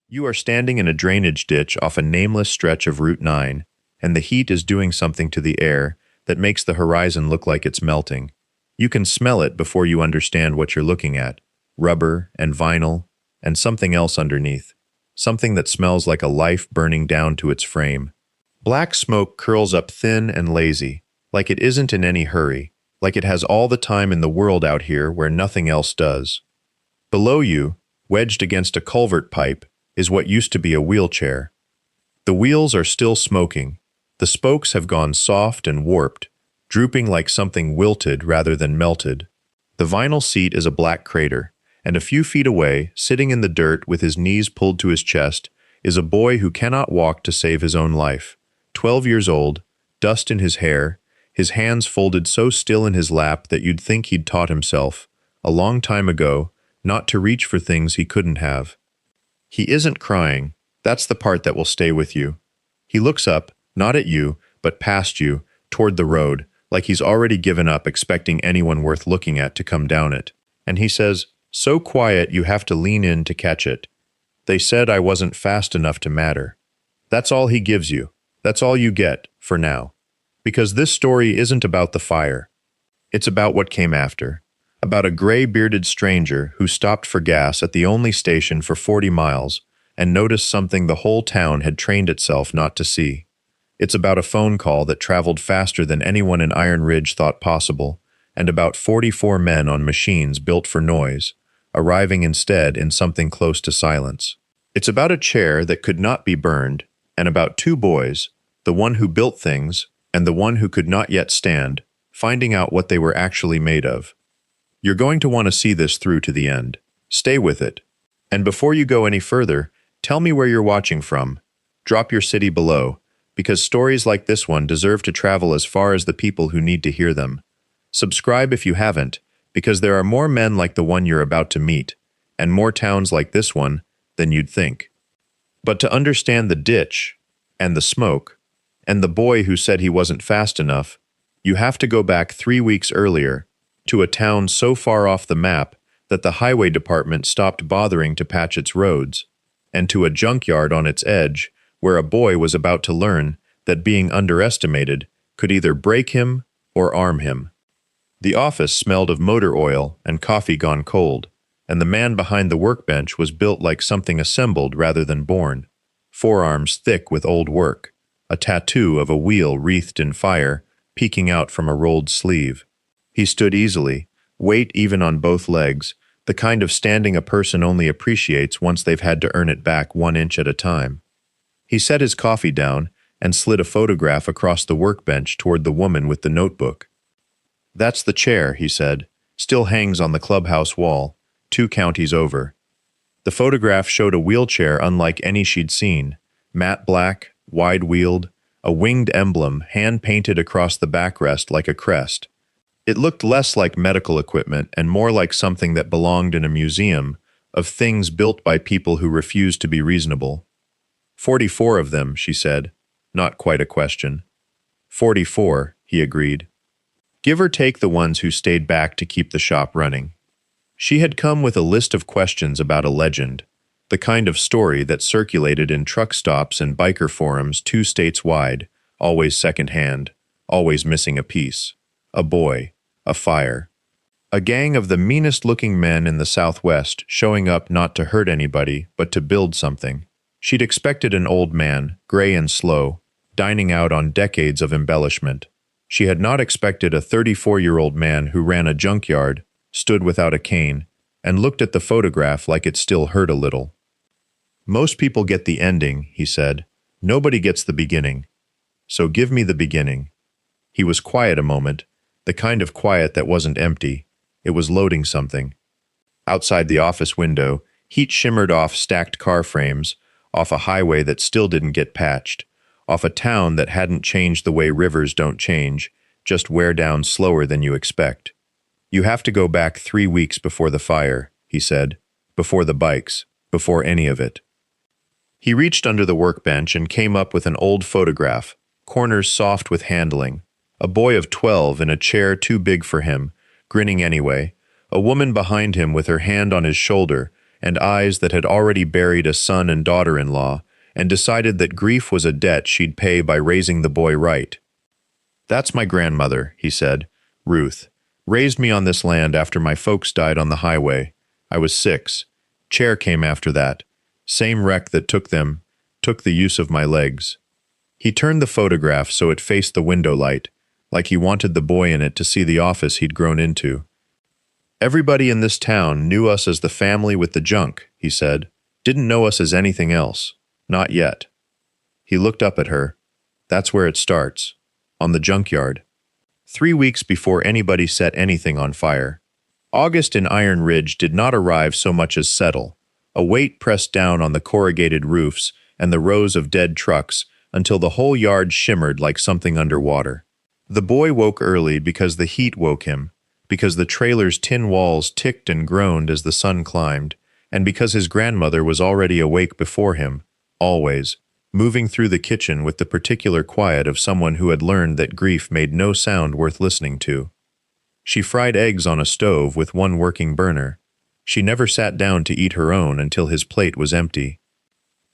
You are standing in a drainage ditch off a nameless stretch of Route 9, and the heat is doing something to the air that makes the horizon look like it's melting. You can smell it before you understand what you're looking at. Rubber and vinyl and something else underneath. Something that smells like a life burning down to its frame. Black smoke curls up thin and lazy, like it isn't in any hurry, like it has all the time in the world out here where nothing else does. Below you, wedged against a culvert pipe, is what used to be a wheelchair. The wheels are still smoking. The spokes have gone soft and warped, drooping like something wilted rather than melted. The vinyl seat is a black crater, and a few feet away, sitting in the dirt with his knees pulled to his chest, is a boy who cannot walk to save his own life. 12 years old, dust in his hair, his hands folded so still in his lap that you'd think he'd taught himself, a long time ago, not to reach for things he couldn't have. He isn't crying. That's the part that will stay with you. He looks up, not at you, but past you, toward the road, like he's already given up expecting anyone worth looking at to come down it. And he says, so quiet you have to lean in to catch it. They said I wasn't fast enough to matter. That's all he gives you. That's all you get, for now. Because this story isn't about the fire. It's about what came after. About a gray-bearded stranger who stopped for gas at the only station for 40 miles and noticed something the whole town had trained itself not to see. It's about a phone call that traveled faster than anyone in Iron Ridge thought possible, and about 44 men on machines built for noise, arriving instead in something close to silence. It's about a chair that could not be burned, and about two boys, the one who built things and the one who could not yet stand, finding out what they were actually made of. You're going to want to see this through to the end. Stay with it. And before you go any further, tell me where you're watching from. Drop your city below, because stories like this one deserve to travel as far as the people who need to hear them. Subscribe if you haven't, because there are more men like the one you're about to meet, and more towns like this one than you'd think. But to understand the ditch, and the smoke, and the boy who said he wasn't fast enough, you have to go back 3 weeks earlier, to a town so far off the map that the highway department stopped bothering to patch its roads, and to a junkyard on its edge where a boy was about to learn that being underestimated could either break him or arm him. The office smelled of motor oil and coffee gone cold, and the man behind the workbench was built like something assembled rather than born, forearms thick with old work, a tattoo of a wheel wreathed in fire peeking out from a rolled sleeve. He stood easily, weight even on both legs, the kind of standing a person only appreciates once they've had to earn it back 1 inch at a time. He set his coffee down and slid a photograph across the workbench toward the woman with the notebook. That's the chair, he said, still hangs on the clubhouse wall, 2 counties over. The photograph showed a wheelchair unlike any she'd seen, matte black, wide-wheeled, a winged emblem hand-painted across the backrest like a crest. It looked less like medical equipment and more like something that belonged in a museum of things built by people who refused to be reasonable. 44 of them, she said, not quite a question. 44, he agreed. Give or take the ones who stayed back to keep the shop running. She had come with a list of questions about a legend, the kind of story that circulated in truck stops and biker forums 2 states wide, always second-hand, always missing a piece. A boy, a fire. A gang of the meanest-looking men in the Southwest showing up not to hurt anybody, but to build something. She'd expected an old man, gray and slow, dining out on decades of embellishment. She had not expected a 34-year-old man who ran a junkyard, stood without a cane, and looked at the photograph like it still hurt a little. Most people get the ending, he said. Nobody gets the beginning. So give me the beginning. He was quiet a moment, the kind of quiet that wasn't empty. It was loading something. Outside the office window, heat shimmered off stacked car frames, off a highway that still didn't get patched, off a town that hadn't changed the way rivers don't change, just wear down slower than you expect. You have to go back 3 weeks before the fire, he said, before the bikes, before any of it. He reached under the workbench and came up with an old photograph, corners soft with handling, a boy of 12 in a chair too big for him, grinning anyway, a woman behind him with her hand on his shoulder, and eyes that had already buried a son and daughter-in-law, and decided that grief was a debt she'd pay by raising the boy right. "That's my grandmother," he said. "Ruth. Raised me on this land after my folks died on the highway. I was 6. Chair came after that. Same wreck that took the use of my legs." He turned the photograph so it faced the window light, like he wanted the boy in it to see the office he'd grown into. "Everybody in this town knew us as the family with the junk," he said. "Didn't know us as anything else. Not yet." He looked up at her. "That's where it starts. On the junkyard." 3 weeks before anybody set anything on fire. August in Iron Ridge did not arrive so much as settle. A weight pressed down on the corrugated roofs and the rows of dead trucks until the whole yard shimmered like something underwater. The boy woke early because the heat woke him, because the trailer's tin walls ticked and groaned as the sun climbed, and because his grandmother was already awake before him, always, moving through the kitchen with the particular quiet of someone who had learned that grief made no sound worth listening to. She fried eggs on a stove with one working burner. She never sat down to eat her own until his plate was empty.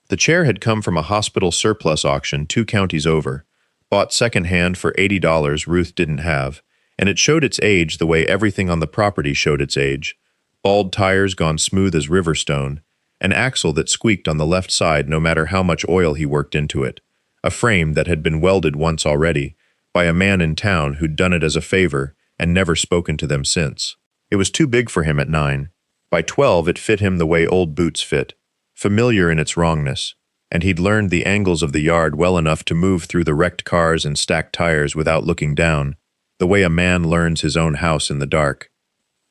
The chair had come from a hospital surplus auction 2 counties over, bought second-hand for $80 Ruth didn't have, and it showed its age the way everything on the property showed its age. Bald tires gone smooth as riverstone, an axle that squeaked on the left side no matter how much oil he worked into it, a frame that had been welded once already, by a man in town who'd done it as a favor and never spoken to them since. It was too big for him at 9. By 12 it fit him the way old boots fit, familiar in its wrongness, and he'd learned the angles of the yard well enough to move through the wrecked cars and stacked tires without looking down, the way a man learns his own house in the dark.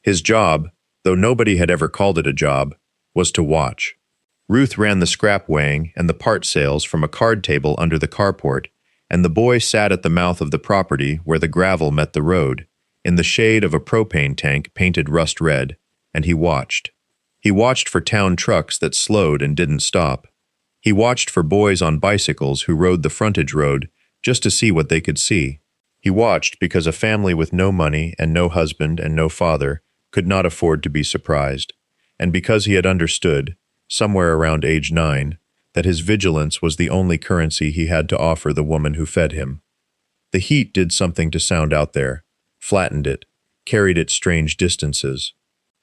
His job, though nobody had ever called it a job, was to watch. Ruth ran the scrap weighing and the part sales from a card table under the carport, and the boy sat at the mouth of the property where the gravel met the road, in the shade of a propane tank painted rust red, and he watched. He watched for town trucks that slowed and didn't stop. He watched for boys on bicycles who rode the frontage road just to see what they could see. He watched because a family with no money and no husband and no father could not afford to be surprised, and because he had understood, somewhere around age 9, that his vigilance was the only currency he had to offer the woman who fed him. The heat did something to sound out there, flattened it, carried it strange distances.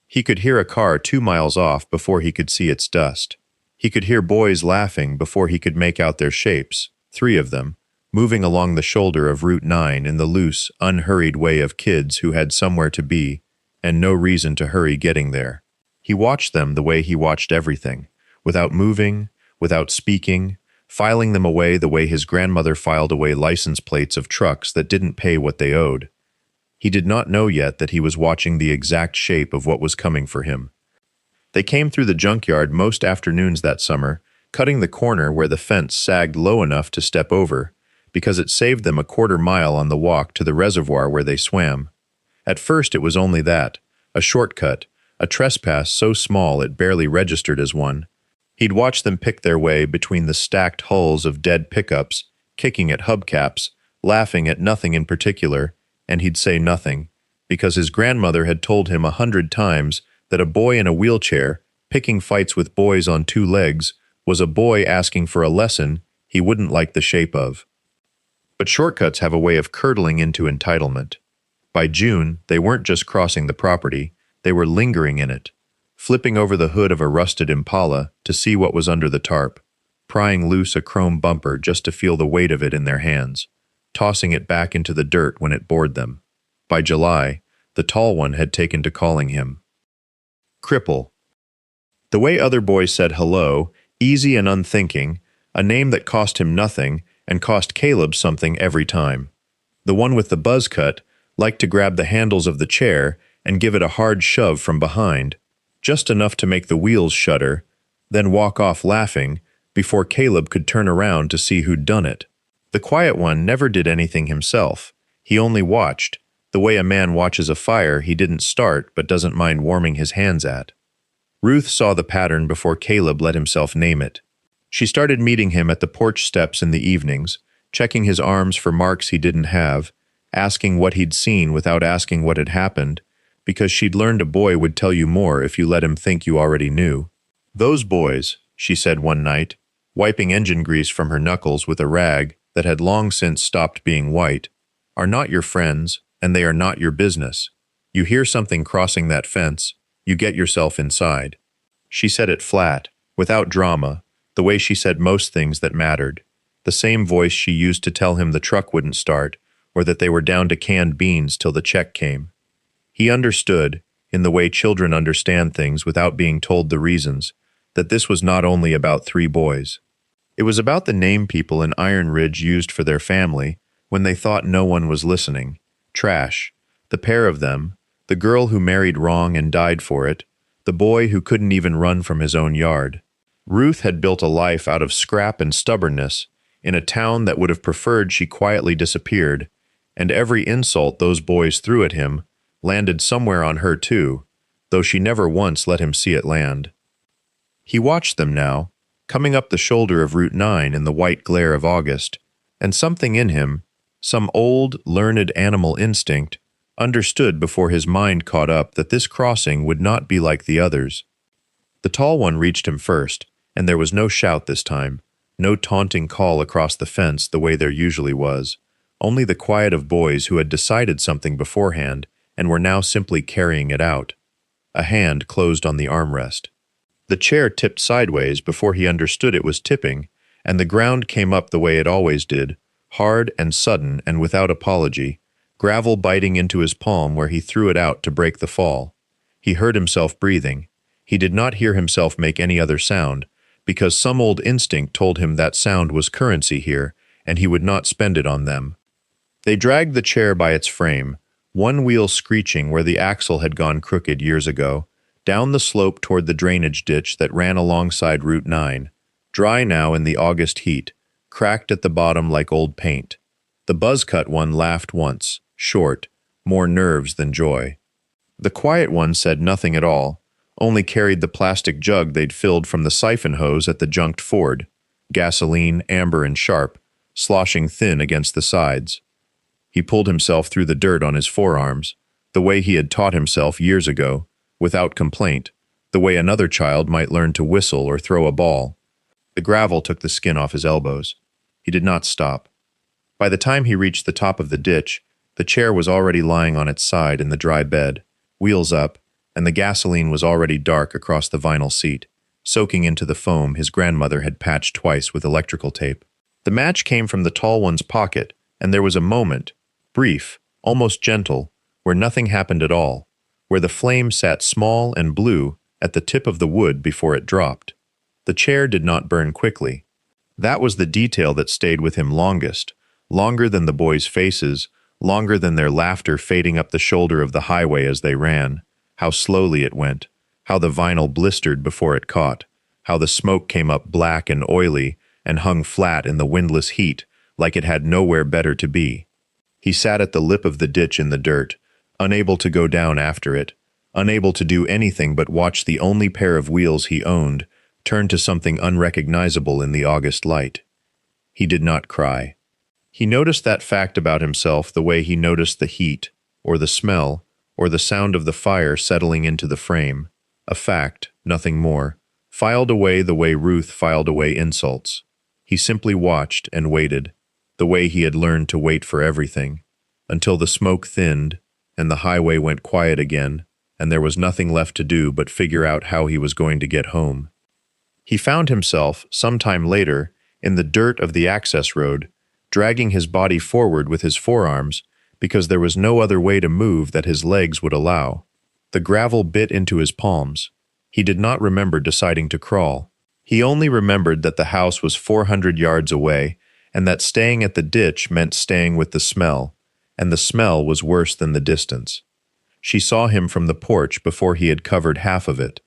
He could hear a car 2 miles off before he could see its dust. He could hear boys laughing before he could make out their shapes, 3 of them, moving along the shoulder of Route 9 in the loose, unhurried way of kids who had somewhere to be and no reason to hurry getting there. He watched them the way he watched everything, without moving, without speaking, filing them away the way his grandmother filed away license plates of trucks that didn't pay what they owed. He did not know yet that he was watching the exact shape of what was coming for him. They came through the junkyard most afternoons that summer, cutting the corner where the fence sagged low enough to step over, because it saved them a 1/4 mile on the walk to the reservoir where they swam. At first it was only that, a shortcut, a trespass so small it barely registered as one. He'd watch them pick their way between the stacked hulls of dead pickups, kicking at hubcaps, laughing at nothing in particular, and he'd say nothing, because his grandmother had told him 100 times that a boy in a wheelchair, picking fights with boys on 2 legs, was a boy asking for a lesson he wouldn't like the shape of. But shortcuts have a way of curdling into entitlement. By June, they weren't just crossing the property, they were lingering in it, flipping over the hood of a rusted Impala to see what was under the tarp, prying loose a chrome bumper just to feel the weight of it in their hands, tossing it back into the dirt when it bored them. By July, the tall one had taken to calling him Cripple. The way other boys said hello, easy and unthinking, a name that cost him nothing and cost Caleb something every time. The one with the buzz cut liked to grab the handles of the chair and give it a hard shove from behind, just enough to make the wheels shudder, then walk off laughing before Caleb could turn around to see who'd done it. The quiet one never did anything himself. He only watched, the way a man watches a fire he didn't start but doesn't mind warming his hands at. Ruth saw the pattern before Caleb let himself name it. She started meeting him at the porch steps in the evenings, checking his arms for marks he didn't have, asking what he'd seen without asking what had happened, because she'd learned a boy would tell you more if you let him think you already knew. "Those boys," she said one night, wiping engine grease from her knuckles with a rag that had long since stopped being white, "are not your friends, and they are not your business. You hear something crossing that fence, you get yourself inside." She said it flat, without drama, the way she said most things that mattered. The same voice she used to tell him the truck wouldn't start, or that they were down to canned beans till the check came. He understood, in the way children understand things without being told the reasons, that this was not only about 3 boys. It was about the name people in Iron Ridge used for their family when they thought no one was listening. Trash. The pair of them, the girl who married wrong and died for it, the boy who couldn't even run from his own yard. Ruth had built a life out of scrap and stubbornness in a town that would have preferred she quietly disappeared, and every insult those boys threw at him landed somewhere on her too, though she never once let him see it land. He watched them now, coming up the shoulder of Route 9 in the white glare of August, and something in him, some old, learned animal instinct, understood before his mind caught up that this crossing would not be like the others. The tall one reached him first, and there was no shout this time, no taunting call across the fence the way there usually was, only the quiet of boys who had decided something beforehand and were now simply carrying it out. A hand closed on the armrest. The chair tipped sideways before he understood it was tipping, and the ground came up the way it always did, hard and sudden and without apology, gravel biting into his palm where he threw it out to break the fall. He heard himself breathing. He did not hear himself make any other sound, because some old instinct told him that sound was currency here, and he would not spend it on them. They dragged the chair by its frame, one wheel screeching where the axle had gone crooked years ago, down the slope toward the drainage ditch that ran alongside Route 9, dry now in the August heat, cracked at the bottom like old paint. The buzz-cut one laughed once, short, more nerves than joy. The quiet one said nothing at all, only carried the plastic jug they'd filled from the siphon hose at the junked Ford, gasoline, amber and sharp, sloshing thin against the sides. He pulled himself through the dirt on his forearms, the way he had taught himself years ago, without complaint, the way another child might learn to whistle or throw a ball. The gravel took the skin off his elbows. He did not stop. By the time he reached the top of the ditch, the chair was already lying on its side in the dry bed, wheels up, and the gasoline was already dark across the vinyl seat, soaking into the foam his grandmother had patched twice with electrical tape. The match came from the tall one's pocket, and there was a moment, brief, almost gentle, where nothing happened at all, where the flame sat small and blue at the tip of the wood before it dropped. The chair did not burn quickly. That was the detail that stayed with him longest, longer than the boys' faces, longer than their laughter fading up the shoulder of the highway as they ran, how slowly it went, how the vinyl blistered before it caught, how the smoke came up black and oily and hung flat in the windless heat like it had nowhere better to be. He sat at the lip of the ditch in the dirt, unable to go down after it, unable to do anything but watch the only pair of wheels he owned turn to something unrecognizable in the August light. He did not cry. He noticed that fact about himself the way he noticed the heat, or the smell, or the sound of the fire settling into the frame. A fact, nothing more, filed away the way Ruth filed away insults. He simply watched and waited, the way he had learned to wait for everything, until the smoke thinned, and the highway went quiet again, and there was nothing left to do but figure out how he was going to get home. He found himself, sometime later, in the dirt of the access road, dragging his body forward with his forearms, because there was no other way to move that his legs would allow. The gravel bit into his palms. He did not remember deciding to crawl. He only remembered that the house was 400 yards away, and that staying at the ditch meant staying with the smell, and the smell was worse than the distance. She saw him from the porch before he had covered half of it.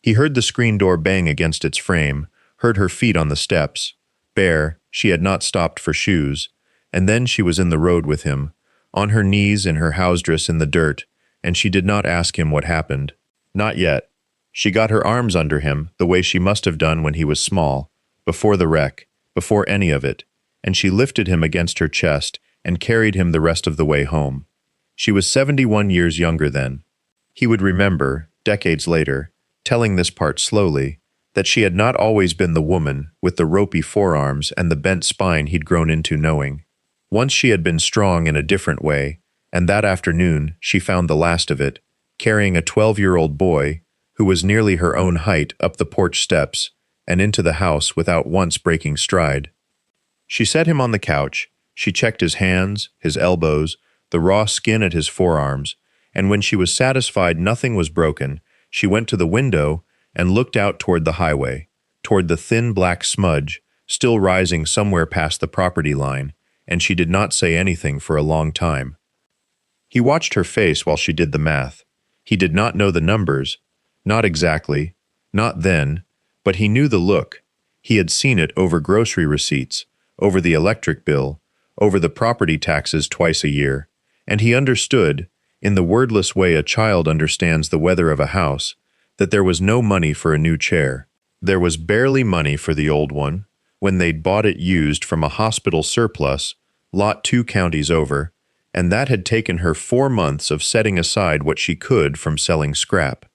He heard the screen door bang against its frame, heard her feet on the steps. Bare, she had not stopped for shoes, and then she was in the road with him, on her knees in her house dress in the dirt, and she did not ask him what happened. Not yet. She got her arms under him, the way she must have done when he was small, before the wreck, before any of it, and she lifted him against her chest and carried him the rest of the way home. She was 71 years younger then. He would remember, decades later, telling this part slowly, that she had not always been the woman with the ropey forearms and the bent spine he'd grown into knowing. Once she had been strong in a different way, and that afternoon she found the last of it, carrying a 12-year-old boy who was nearly her own height up the porch steps and into the house without once breaking stride. She set him on the couch, she checked his hands, his elbows, the raw skin at his forearms, and when she was satisfied nothing was broken, she went to the window and looked out toward the highway, toward the thin black smudge still rising somewhere past the property line, and she did not say anything for a long time. He watched her face while she did the math. He did not know the numbers, not exactly, not then, but he knew the look. He had seen it over grocery receipts, over the electric bill, over the property taxes twice a year, and he understood, in the wordless way a child understands the weather of a house, that there was no money for a new chair. There was barely money for the old one, when they'd bought it used from a hospital surplus, lot 2 counties over, and that had taken her 4 months of setting aside what she could from selling scrap.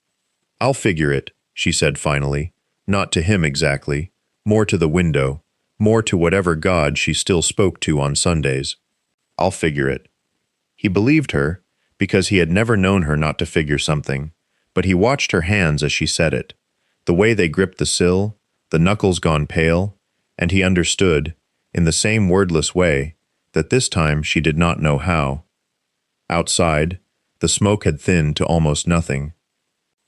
"I'll figure it," she said finally, not to him exactly, more to the window, more to whatever God she still spoke to on Sundays. "I'll figure it." He believed her, because he had never known her not to figure something, but he watched her hands as she said it, the way they gripped the sill, the knuckles gone pale, and he understood, in the same wordless way, that this time she did not know how. Outside, the smoke had thinned to almost nothing.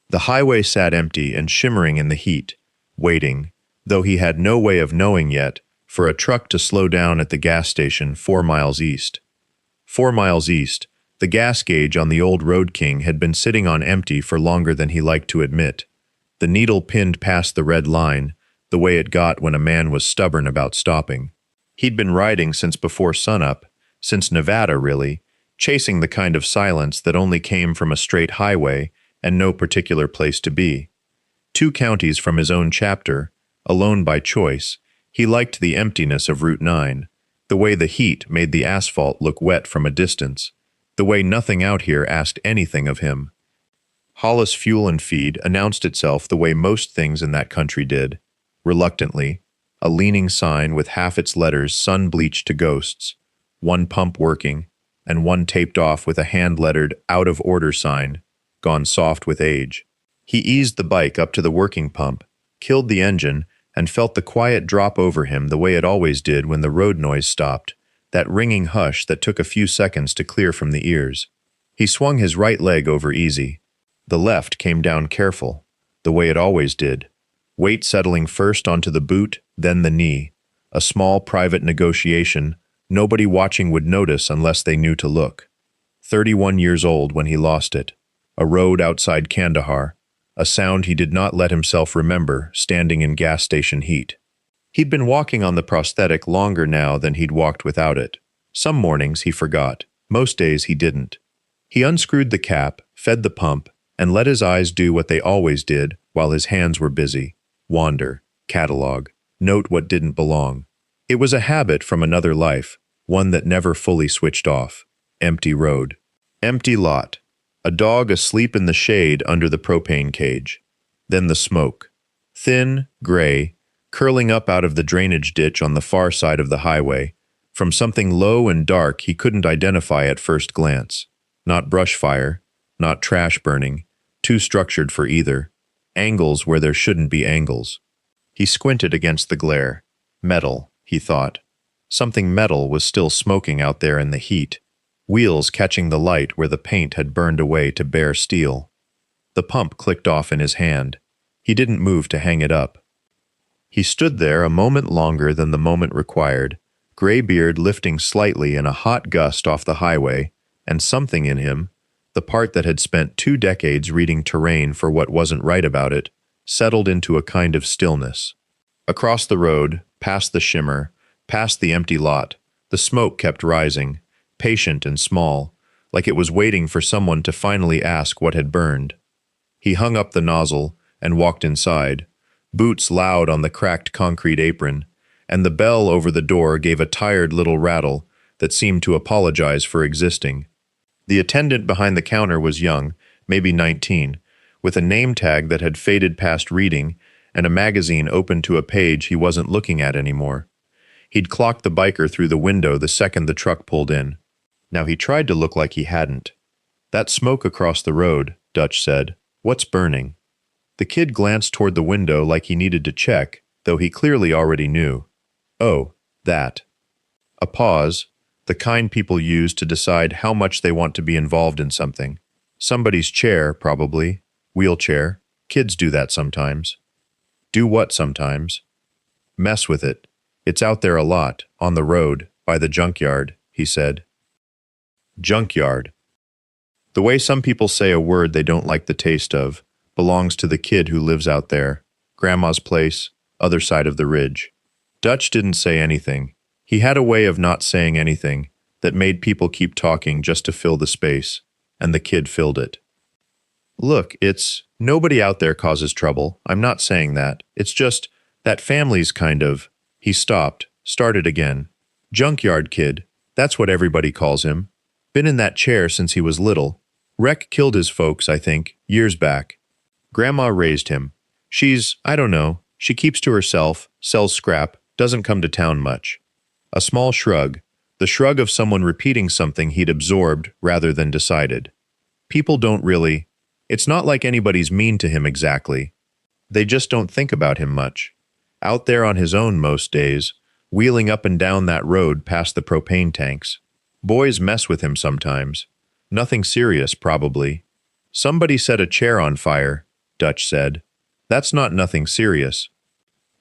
The highway sat empty and shimmering in the heat, waiting, though he had no way of knowing yet, for a truck to slow down at the gas station 4 miles east. 4 miles east, the gas gauge on the old Road King had been sitting on empty for longer than he liked to admit. The needle pinned past the red line, the way it got when a man was stubborn about stopping. He'd been riding since before sunup, since Nevada really, chasing the kind of silence that only came from a straight highway and no particular place to be. 2 counties from his own chapter, alone by choice, he liked the emptiness of Route 9, the way the heat made the asphalt look wet from a distance, the way nothing out here asked anything of him. Hollis Fuel and Feed announced itself the way most things in that country did, reluctantly, a leaning sign with half its letters sun-bleached to ghosts, 1 pump working, and 1 taped off with a hand-lettered out-of-order sign, gone soft with age. He eased the bike up to the working pump, killed the engine, and felt the quiet drop over him the way it always did when the road noise stopped, that ringing hush that took a few seconds to clear from the ears. He swung his right leg over easy. The left came down careful, the way it always did, weight settling first onto the boot, then the knee, a small private negotiation nobody watching would notice unless they knew to look. 31 years old when he lost it, a road outside Kandahar, a sound he did not let himself remember standing in gas station heat. He'd been walking on the prosthetic longer now than he'd walked without it. Some mornings he forgot, most days he didn't. He unscrewed the cap, fed the pump, and let his eyes do what they always did while his hands were busy. Wander, catalog, note what didn't belong. It was a habit from another life, one that never fully switched off. Empty road. Empty lot. A dog asleep in the shade under the propane cage. Then the smoke. Thin, gray, curling up out of the drainage ditch on the far side of the highway, from something low and dark he couldn't identify at first glance. Not brush fire, not trash burning, too structured for either. Angles where there shouldn't be angles. He squinted against the glare. Metal, he thought. Something metal was still smoking out there in the heat, wheels catching the light where the paint had burned away to bare steel. The pump clicked off in his hand. He didn't move to hang it up. He stood there a moment longer than the moment required, gray beard lifting slightly in a hot gust off the highway, and something in him, the part that had spent 2 decades reading terrain for what wasn't right about it, settled into a kind of stillness. Across the road, past the shimmer, past the empty lot, the smoke kept rising, patient and small, like it was waiting for someone to finally ask what had burned. He hung up the nozzle and walked inside, boots loud on the cracked concrete apron, and the bell over the door gave a tired little rattle that seemed to apologize for existing. The attendant behind the counter was young, maybe 19, with a name tag that had faded past reading and a magazine open to a page he wasn't looking at anymore. He'd clocked the biker through the window the second the truck pulled in. Now he tried to look like he hadn't. "That smoke across the road," Dutch said. "What's burning?" The kid glanced toward the window like he needed to check, though he clearly already knew. "Oh, that." A pause, the kind people use to decide how much they want to be involved in something. Somebody's chair, probably. Wheelchair. Kids do that sometimes. Do what sometimes? Mess with it. It's out there a lot, on the road, by the junkyard, he said. Junkyard. The way some people say a word they don't like the taste of belongs to the kid who lives out there. Grandma's place, other side of the ridge. Dutch didn't say anything. He had a way of not saying anything that made people keep talking just to fill the space, and the kid filled it. "Look, nobody out there causes trouble. I'm not saying that. It's just, that family's kind of..." He stopped, started again. "Junkyard kid, that's what everybody calls him. Been in that chair since he was little. Wreck killed his folks, I think, years back. Grandma raised him. I don't know, she keeps to herself, sells scrap, doesn't come to town much." A small shrug, the shrug of someone repeating something he'd absorbed rather than decided. People don't really... It's not like anybody's mean to him exactly. They just don't think about him much. Out there on his own most days, wheeling up and down that road past the propane tanks. Boys mess with him sometimes. Nothing serious, probably. "Somebody set a chair on fire," Dutch said. "That's not nothing serious."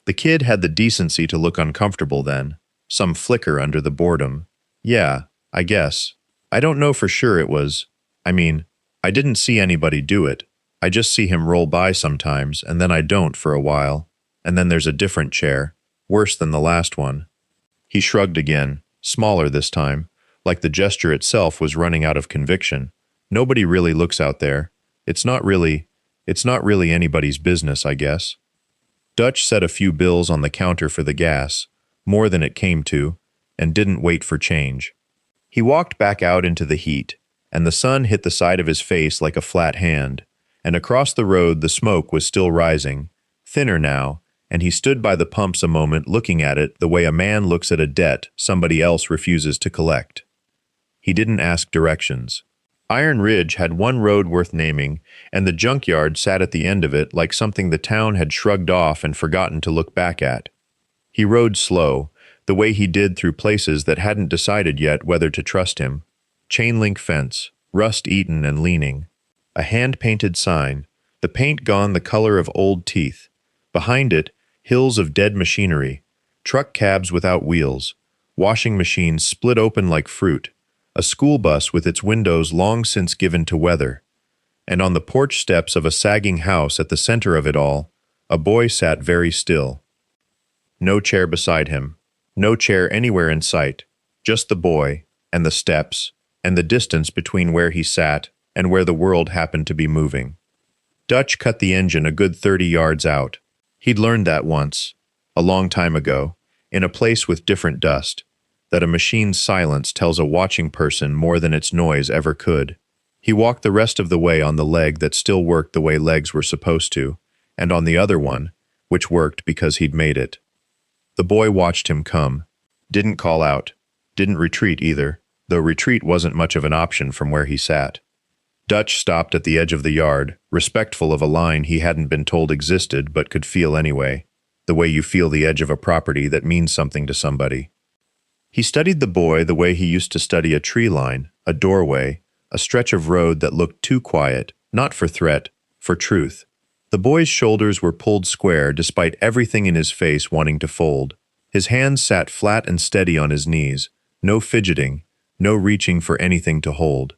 The kid had the decency to look uncomfortable then. Some flicker under the boredom. "Yeah, I guess. I don't know for sure it was. I didn't see anybody do it. I just see him roll by sometimes, and then I don't for a while. And then there's a different chair, worse than the last one." He shrugged again, smaller this time, like the gesture itself was running out of conviction. "Nobody really looks out there. It's not really anybody's business, I guess." Dutch set a few bills on the counter for the gas, more than it came to, and didn't wait for change. He walked back out into the heat, and the sun hit the side of his face like a flat hand, and across the road the smoke was still rising, thinner now, and he stood by the pumps a moment looking at it the way a man looks at a debt somebody else refuses to collect. He didn't ask directions. Iron Ridge had one road worth naming, and the junkyard sat at the end of it like something the town had shrugged off and forgotten to look back at. He rode slow, the way he did through places that hadn't decided yet whether to trust him. Chain-link fence, rust-eaten and leaning. A hand-painted sign, the paint gone the color of old teeth. Behind it, hills of dead machinery, truck cabs without wheels, washing machines split open like fruit, a school bus with its windows long since given to weather. And on the porch steps of a sagging house at the center of it all, a boy sat very still. No chair beside him, no chair anywhere in sight, just the boy, and the steps, and the distance between where he sat and where the world happened to be moving. Dutch cut the engine a good 30 yards out. He'd learned that once, a long time ago, in a place with different dust, that a machine's silence tells a watching person more than its noise ever could. He walked the rest of the way on the leg that still worked the way legs were supposed to, and on the other one, which worked because he'd made it. The boy watched him come, didn't call out, didn't retreat either, though retreat wasn't much of an option from where he sat. Dutch stopped at the edge of the yard, respectful of a line he hadn't been told existed but could feel anyway, the way you feel the edge of a property that means something to somebody. He studied the boy the way he used to study a tree line, a doorway, a stretch of road that looked too quiet, not for threat, for truth. The boy's shoulders were pulled square despite everything in his face wanting to fold. His hands sat flat and steady on his knees, no fidgeting, no reaching for anything to hold.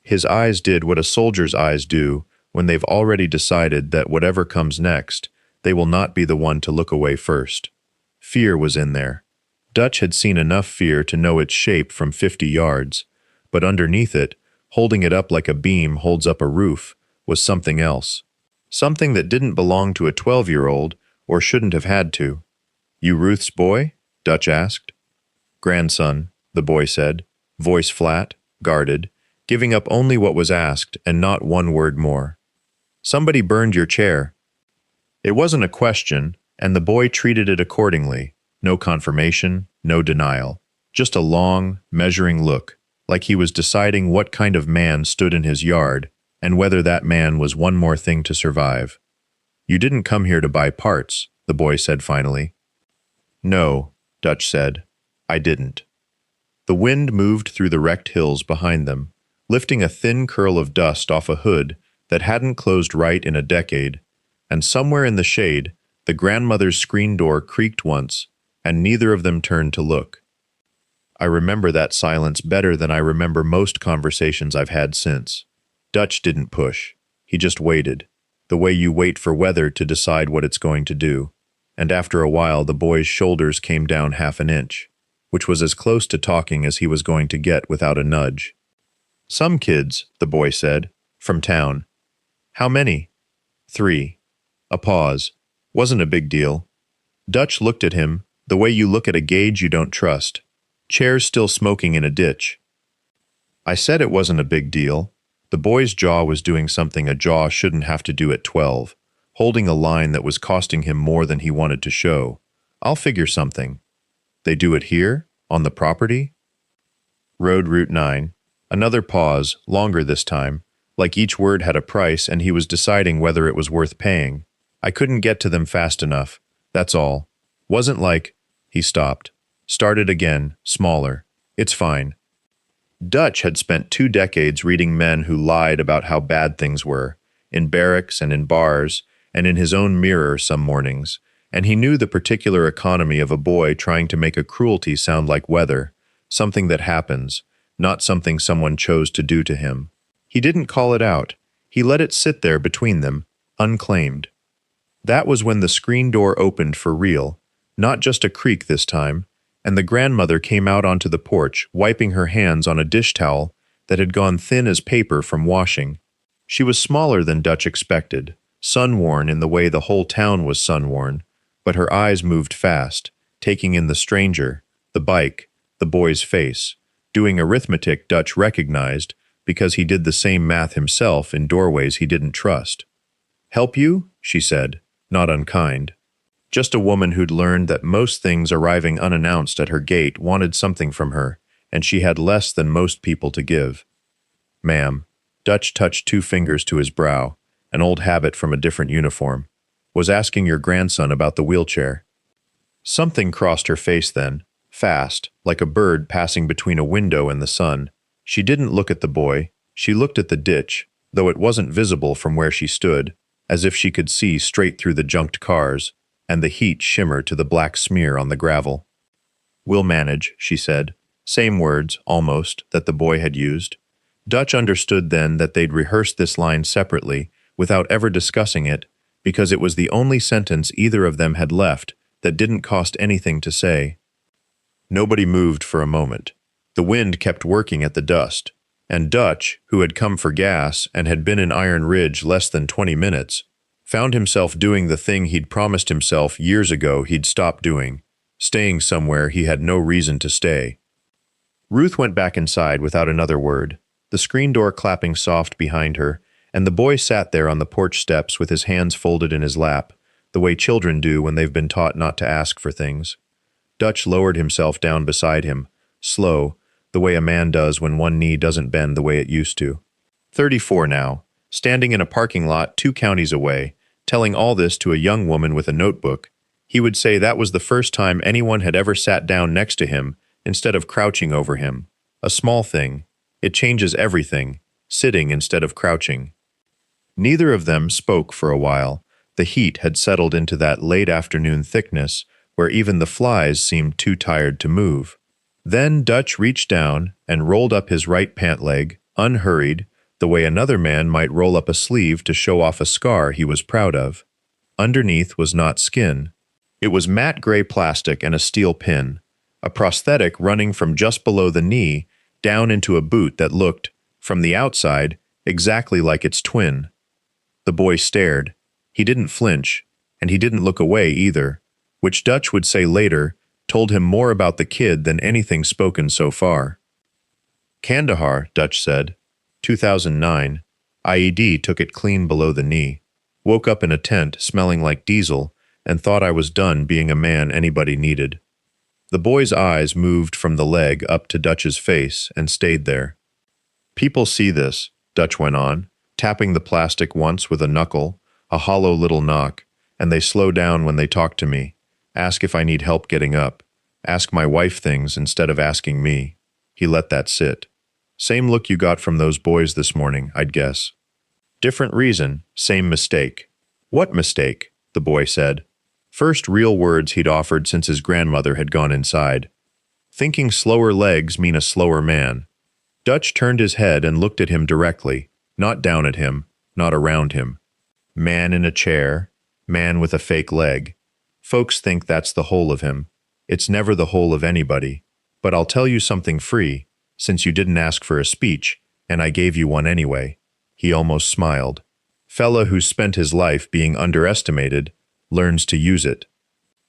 His eyes did what a soldier's eyes do when they've already decided that whatever comes next, they will not be the one to look away first. Fear was in there. Dutch had seen enough fear to know its shape from 50 yards, but underneath it, holding it up like a beam holds up a roof, was something else. Something that didn't belong to a 12-year-old or shouldn't have had to. "You Ruth's boy?" Dutch asked. "Grandson," the boy said, voice flat, guarded, giving up only what was asked and not one word more. "Somebody burned your chair." It wasn't a question, and the boy treated it accordingly. No confirmation, no denial. Just a long, measuring look, like he was deciding what kind of man stood in his yard, and whether that man was one more thing to survive. "You didn't come here to buy parts," the boy said finally. "No," Dutch said. "I didn't." The wind moved through the wrecked hills behind them, lifting a thin curl of dust off a hood that hadn't closed right in a decade, and somewhere in the shade, the grandmother's screen door creaked once, and neither of them turned to look. I remember that silence better than I remember most conversations I've had since. Dutch didn't push. He just waited, the way you wait for weather to decide what it's going to do. And after a while, the boy's shoulders came down half an inch, which was as close to talking as he was going to get without a nudge. "Some kids," the boy said, "from town." "How many?" "3. A pause. "Wasn't a big deal." Dutch looked at him, the way you look at a gauge you don't trust. Chairs still smoking in a ditch. "I said it wasn't a big deal." The boy's jaw was doing something a jaw shouldn't have to do at 12, holding a line that was costing him more than he wanted to show. "I'll figure something." "They do it here? On the property?" Route 9. Another pause, longer this time, like each word had a price and he was deciding whether it was worth paying. "I couldn't get to them fast enough, that's all. Wasn't like—" He stopped. Started again, smaller. "It's fine." Dutch had spent 2 decades reading men who lied about how bad things were, in barracks and in bars, and in his own mirror some mornings, and he knew the particular economy of a boy trying to make a cruelty sound like weather, something that happens, not something someone chose to do to him. He didn't call it out. He let it sit there between them, unclaimed. That was when the screen door opened for real, not just a creak this time, and the grandmother came out onto the porch, wiping her hands on a dish towel that had gone thin as paper from washing. She was smaller than Dutch expected, sun-worn in the way the whole town was sun-worn, but her eyes moved fast, taking in the stranger, the bike, the boy's face, doing arithmetic Dutch recognized because he did the same math himself in doorways he didn't trust. "Help you?" she said, not unkind. Just a woman who'd learned that most things arriving unannounced at her gate wanted something from her, and she had less than most people to give. "Ma'am," Dutch touched 2 fingers to his brow, an old habit from a different uniform, "was asking your grandson about the wheelchair." Something crossed her face then, fast, like a bird passing between a window and the sun. She didn't look at the boy, she looked at the ditch, though it wasn't visible from where she stood, as if she could see straight through the junked cars, and the heat shimmer to the black smear on the gravel. "We'll manage," she said. Same words, almost, that the boy had used. Dutch understood then that they'd rehearsed this line separately, without ever discussing it, because it was the only sentence either of them had left that didn't cost anything to say. Nobody moved for a moment. The wind kept working at the dust, and Dutch, who had come for gas and had been in Iron Ridge less than 20 minutes, found himself doing the thing he'd promised himself years ago he'd stop doing, staying somewhere he had no reason to stay. Ruth went back inside without another word, the screen door clapping soft behind her, and the boy sat there on the porch steps with his hands folded in his lap, the way children do when they've been taught not to ask for things. Dutch lowered himself down beside him, slow, the way a man does when one knee doesn't bend the way it used to. 34 now, standing in a parking lot 2 counties away, telling all this to a young woman with a notebook. He would say that was the first time anyone had ever sat down next to him instead of crouching over him. A small thing. It changes everything, sitting instead of crouching. Neither of them spoke for a while. The heat had settled into that late afternoon thickness where even the flies seemed too tired to move. Then Dutch reached down and rolled up his right pant leg, unhurried, the way another man might roll up a sleeve to show off a scar he was proud of. Underneath was not skin. It was matte gray plastic and a steel pin, a prosthetic running from just below the knee down into a boot that looked, from the outside, exactly like its twin. The boy stared. He didn't flinch, and he didn't look away either, which Dutch would say later told him more about the kid than anything spoken so far. "Kandahar," Dutch said. 2009. IED took it clean below the knee. Woke up in a tent smelling like diesel and thought I was done being a man anybody needed. The boy's eyes moved from the leg up to Dutch's face and stayed there. People see this, Dutch went on, tapping the plastic once with a knuckle, a hollow little knock, and they slow down when they talk to me, ask if I need help getting up, ask my wife things instead of asking me. He let that sit. Same look you got from those boys this morning, I'd guess. Different reason, same mistake. What mistake? The boy said. First real words he'd offered since his grandmother had gone inside. Thinking slower legs mean a slower man. Dutch turned his head and looked at him directly, not down at him, not around him. Man in a chair, man with a fake leg. Folks think that's the whole of him. It's never the whole of anybody. But I'll tell you something free, since you didn't ask for a speech, and I gave you one anyway. He almost smiled. Fella who's spent his life being underestimated learns to use it.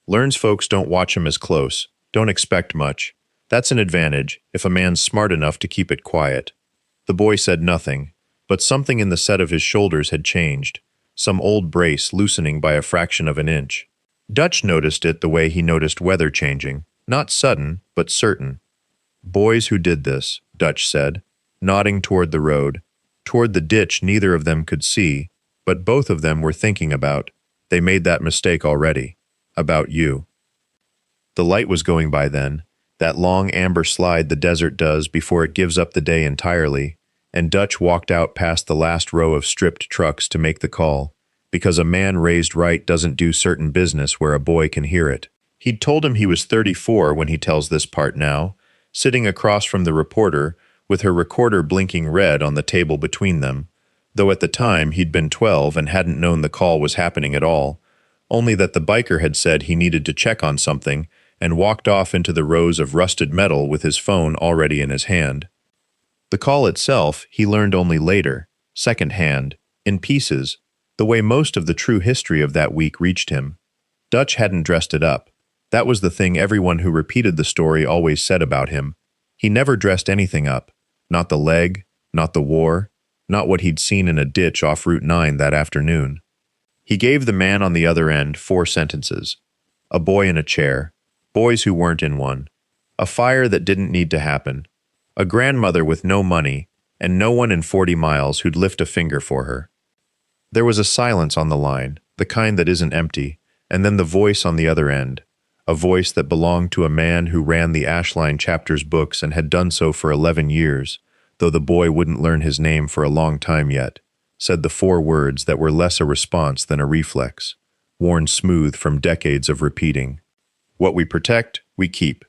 Learns folks don't watch him as close, don't expect much. That's an advantage if a man's smart enough to keep it quiet. The boy said nothing, but something in the set of his shoulders had changed, some old brace loosening by a fraction of an inch. Dutch noticed it the way he noticed weather changing, not sudden, but certain. Boys who did this, Dutch said, nodding toward the road, toward the ditch neither of them could see, but both of them were thinking about. They made that mistake already. About you. The light was going by then, that long amber slide the desert does before it gives up the day entirely, and Dutch walked out past the last row of stripped trucks to make the call, because a man raised right doesn't do certain business where a boy can hear it. He'd told him he was 34 when he tells this part now, sitting across from the reporter with her recorder blinking red on the table between them, though at the time he'd been 12 and hadn't known the call was happening at all, only that the biker had said he needed to check on something and walked off into the rows of rusted metal with his phone already in his hand. The call itself he learned only later, second-hand, in pieces, the way most of the true history of that week reached him. Dutch hadn't dressed it up. That was the thing everyone who repeated the story always said about him. He never dressed anything up. Not the leg, not the war, not what he'd seen in a ditch off Route 9 that afternoon. He gave the man on the other end 4 sentences. A boy in a chair. Boys who weren't in one. A fire that didn't need to happen. A grandmother with no money, and no one in 40 miles who'd lift a finger for her. There was a silence on the line, the kind that isn't empty, and then the voice on the other end. A voice that belonged to a man who ran the Ashline chapter's books and had done so for 11 years, though the boy wouldn't learn his name for a long time yet, said the 4 words that were less a response than a reflex, worn smooth from decades of repeating. What we protect, we keep.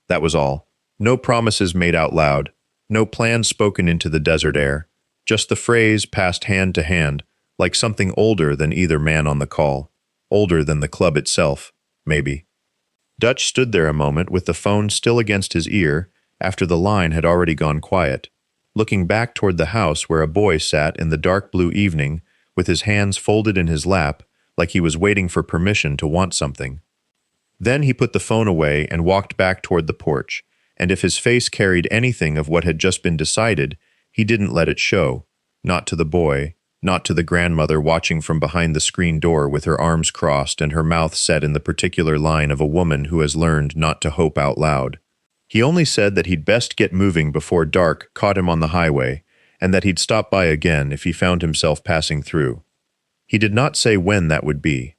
That was all. No promises made out loud, no plans spoken into the desert air, just the phrase passed hand to hand, like something older than either man on the call, older than the club itself, maybe. Dutch stood there a moment with the phone still against his ear after the line had already gone quiet, looking back toward the house where a boy sat in the dark blue evening with his hands folded in his lap like he was waiting for permission to want something. Then he put the phone away and walked back toward the porch, and if his face carried anything of what had just been decided, he didn't let it show, not to the boy, not to the grandmother watching from behind the screen door with her arms crossed and her mouth set in the particular line of a woman who has learned not to hope out loud. He only said that he'd best get moving before dark caught him on the highway, and that he'd stop by again if he found himself passing through. He did not say when that would be.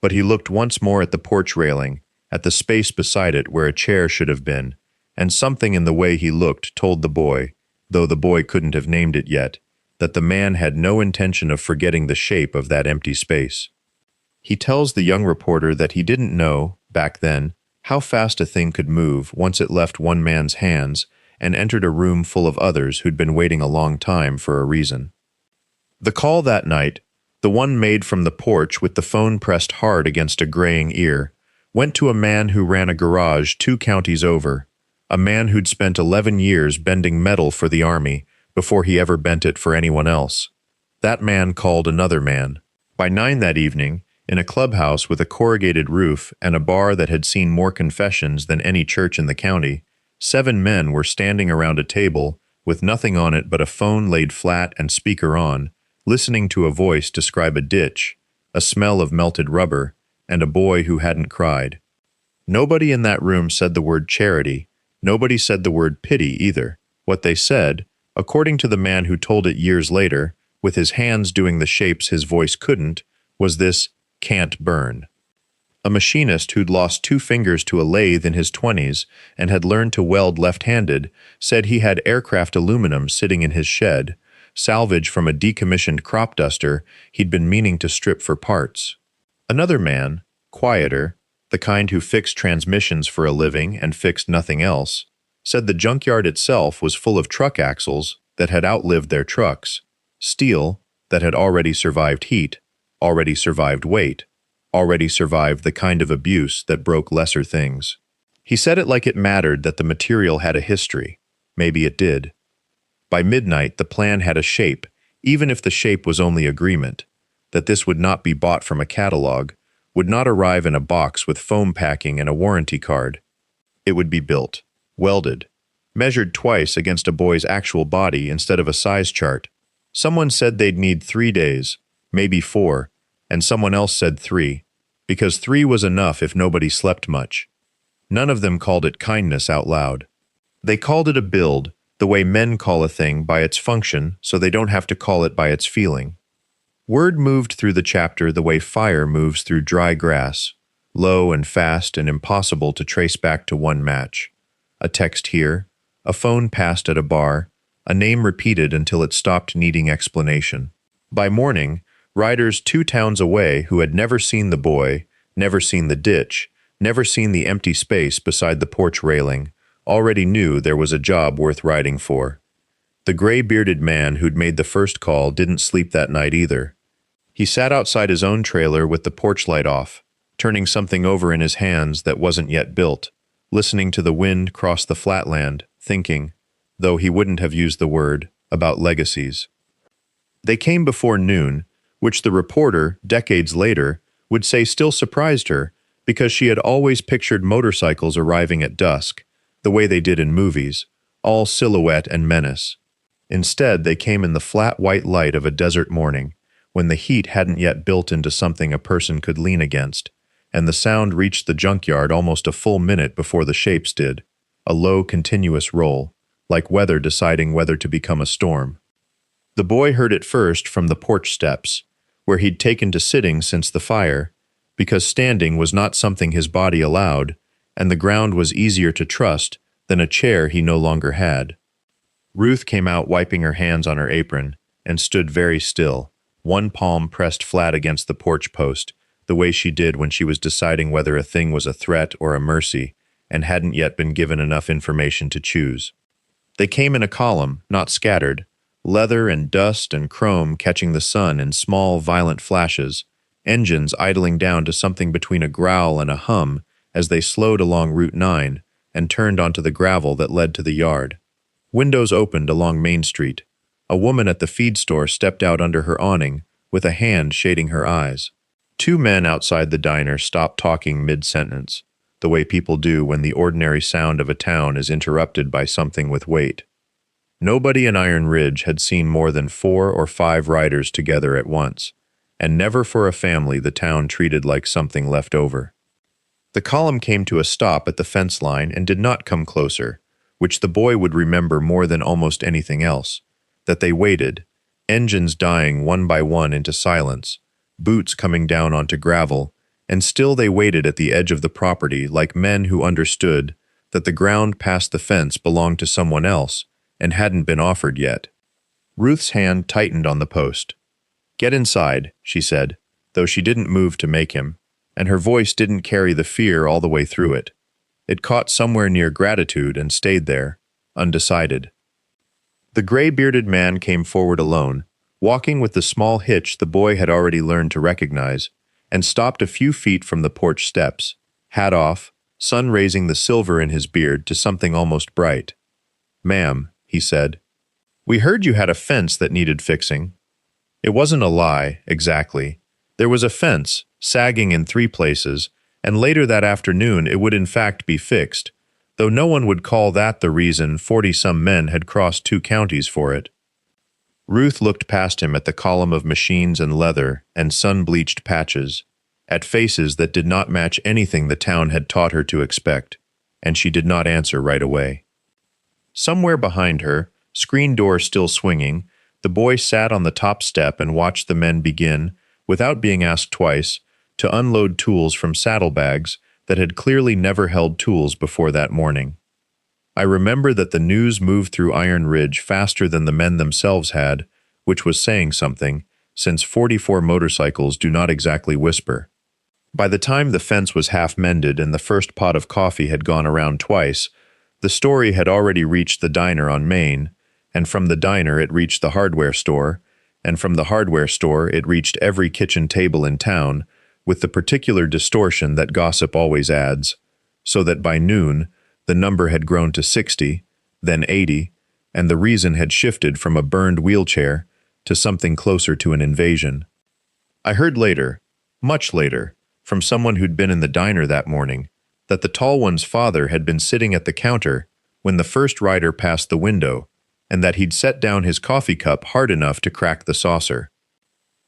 But he looked once more at the porch railing, at the space beside it where a chair should have been, and something in the way he looked told the boy, though the boy couldn't have named it yet, that the man had no intention of forgetting the shape of that empty space. He tells the young reporter that he didn't know, back then, how fast a thing could move once it left one man's hands and entered a room full of others who'd been waiting a long time for a reason. The call that night, the one made from the porch with the phone pressed hard against a graying ear, went to a man who ran a garage 2 counties over, a man who'd spent 11 years bending metal for the army before he ever bent it for anyone else. That man called another man. By 9 that evening, in a clubhouse with a corrugated roof and a bar that had seen more confessions than any church in the county, 7 men were standing around a table with nothing on it but a phone laid flat and speaker on, listening to a voice describe a ditch, a smell of melted rubber, and a boy who hadn't cried. Nobody in that room said the word charity. Nobody said the word pity either. What they said, according to the man who told it years later, with his hands doing the shapes his voice couldn't, was this "can't burn." A machinist who'd lost 2 fingers to a lathe in his 20s and had learned to weld left-handed said he had aircraft aluminum sitting in his shed, salvage from a decommissioned crop duster he'd been meaning to strip for parts. Another man, quieter, the kind who fixed transmissions for a living and fixed nothing else, said the junkyard itself was full of truck axles that had outlived their trucks, steel that had already survived heat, already survived weight, already survived the kind of abuse that broke lesser things. He said it like it mattered that the material had a history. Maybe it did. By midnight, the plan had a shape, even if the shape was only agreement, that this would not be bought from a catalog, would not arrive in a box with foam packing and a warranty card. It would be built, welded, measured twice against a boy's actual body instead of a size chart. Someone said they'd need 3 days, maybe 4, and someone else said 3, because 3 was enough if nobody slept much. None of them called it kindness out loud. They called it a build, the way men call a thing by its function so they don't have to call it by its feeling. Word moved through the chapter the way fire moves through dry grass, low and fast and impossible to trace back to one match. A text here, a phone passed at a bar, a name repeated until it stopped needing explanation. By morning, riders 2 towns away who had never seen the boy, never seen the ditch, never seen the empty space beside the porch railing, already knew there was a job worth riding for. The gray-bearded man who'd made the first call didn't sleep that night either. He sat outside his own trailer with the porch light off, turning something over in his hands that wasn't yet built, listening to the wind cross the flatland, thinking, though he wouldn't have used the word, about legacies. They came before noon, which the reporter, decades later, would say still surprised her because she had always pictured motorcycles arriving at dusk, the way they did in movies, all silhouette and menace. Instead, they came in the flat white light of a desert morning, when the heat hadn't yet built into something a person could lean against, and the sound reached the junkyard almost a full minute before the shapes did, a low, continuous roll, like weather deciding whether to become a storm. The boy heard it first from the porch steps, where he'd taken to sitting since the fire, because standing was not something his body allowed, and the ground was easier to trust than a chair he no longer had. Ruth came out wiping her hands on her apron, and stood very still, one palm pressed flat against the porch post, the way she did when she was deciding whether a thing was a threat or a mercy, and hadn't yet been given enough information to choose. They came in a column, not scattered, leather and dust and chrome catching the sun in small, violent flashes, engines idling down to something between a growl and a hum as they slowed along Route 9 and turned onto the gravel that led to the yard. Windows opened along Main Street. A woman at the feed store stepped out under her awning, with a hand shading her eyes. 2 men outside the diner stopped talking mid-sentence, the way people do when the ordinary sound of a town is interrupted by something with weight. Nobody in Iron Ridge had seen more than 4 or 5 riders together at once, and never for a family the town treated like something left over. The column came to a stop at the fence line and did not come closer, which the boy would remember more than almost anything else, that they waited, engines dying one by one into silence, boots coming down onto gravel, and still they waited at the edge of the property like men who understood that the ground past the fence belonged to someone else and hadn't been offered yet. Ruth's hand tightened on the post. "Get inside," she said, though she didn't move to make him, and her voice didn't carry the fear all the way through it. It caught somewhere near gratitude and stayed there, undecided. The gray-bearded man came forward alone, walking with the small hitch the boy had already learned to recognize, and stopped a few feet from the porch steps, hat off, sun raising the silver in his beard to something almost bright. "Ma'am," he said, "we heard you had a fence that needed fixing." It wasn't a lie, exactly. There was a fence, sagging in 3 places, and later that afternoon it would in fact be fixed, though no one would call that the reason 40-some men had crossed 2 counties for it. Ruth looked past him at the column of machines and leather and sun-bleached patches, at faces that did not match anything the town had taught her to expect, and she did not answer right away. Somewhere behind her, screen door still swinging, the boy sat on the top step and watched the men begin, without being asked twice, to unload tools from saddlebags that had clearly never held tools before that morning. I remember that the news moved through Iron Ridge faster than the men themselves had, which was saying something, since 44 motorcycles do not exactly whisper. By the time the fence was half mended and the first pot of coffee had gone around twice, the story had already reached the diner on Main, and from the diner it reached the hardware store, and from the hardware store it reached every kitchen table in town, with the particular distortion that gossip always adds, so that by noon the number had grown to 60, then 80, and the reason had shifted from a burned wheelchair to something closer to an invasion. I heard later, much later, from someone who'd been in the diner that morning, that the tall one's father had been sitting at the counter when the first rider passed the window, and that he'd set down his coffee cup hard enough to crack the saucer.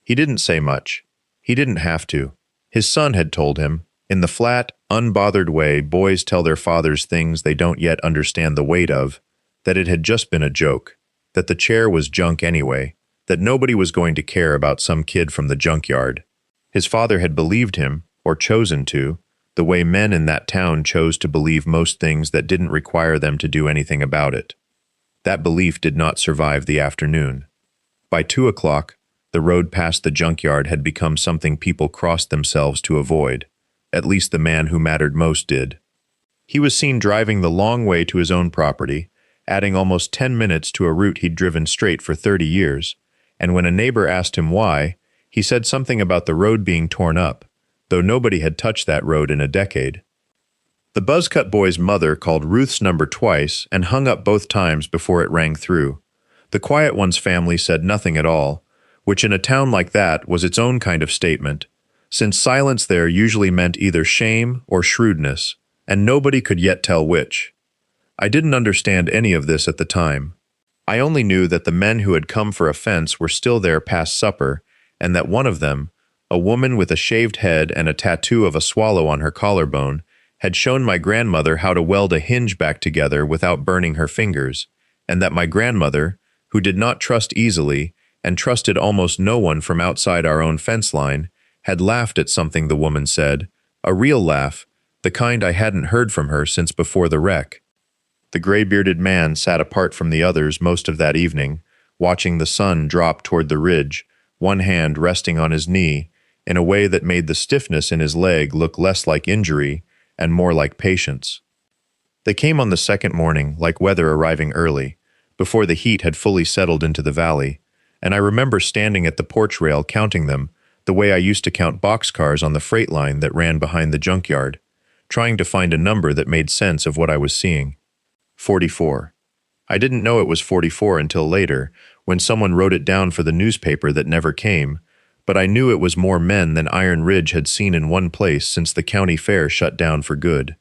He didn't say much. He didn't have to. His son had told him, in the flat, unbothered way boys tell their fathers things they don't yet understand the weight of, that it had just been a joke, that the chair was junk anyway, that nobody was going to care about some kid from the junkyard. His father had believed him, or chosen to, the way men in that town chose to believe most things that didn't require them to do anything about it. That belief did not survive the afternoon. By 2 o'clock, the road past the junkyard had become something people crossed themselves to avoid. At least the man who mattered most did. He was seen driving the long way to his own property, adding almost 10 minutes to a route he'd driven straight for 30 years, and when a neighbor asked him why, he said something about the road being torn up, though nobody had touched that road in a decade. The buzzcut boy's mother called Ruth's number twice and hung up both times before it rang through. The quiet one's family said nothing at all, which in a town like that was its own kind of statement, since silence there usually meant either shame or shrewdness, and nobody could yet tell which. I didn't understand any of this at the time. I only knew that the men who had come for a fence were still there past supper, and that one of them, a woman with a shaved head and a tattoo of a swallow on her collarbone, had shown my grandmother how to weld a hinge back together without burning her fingers, and that my grandmother, who did not trust easily and trusted almost no one from outside our own fence line, had laughed at something the woman said, a real laugh, the kind I hadn't heard from her since before the wreck. The gray-bearded man sat apart from the others most of that evening, watching the sun drop toward the ridge, one hand resting on his knee, in a way that made the stiffness in his leg look less like injury and more like patience. They came on the second morning, like weather arriving early, before the heat had fully settled into the valley, and I remember standing at the porch rail counting them, the way I used to count boxcars on the freight line that ran behind the junkyard, trying to find a number that made sense of what I was seeing. 44. I didn't know it was 44 until later, when someone wrote it down for the newspaper that never came, but I knew it was more men than Iron Ridge had seen in one place since the county fair shut down for good.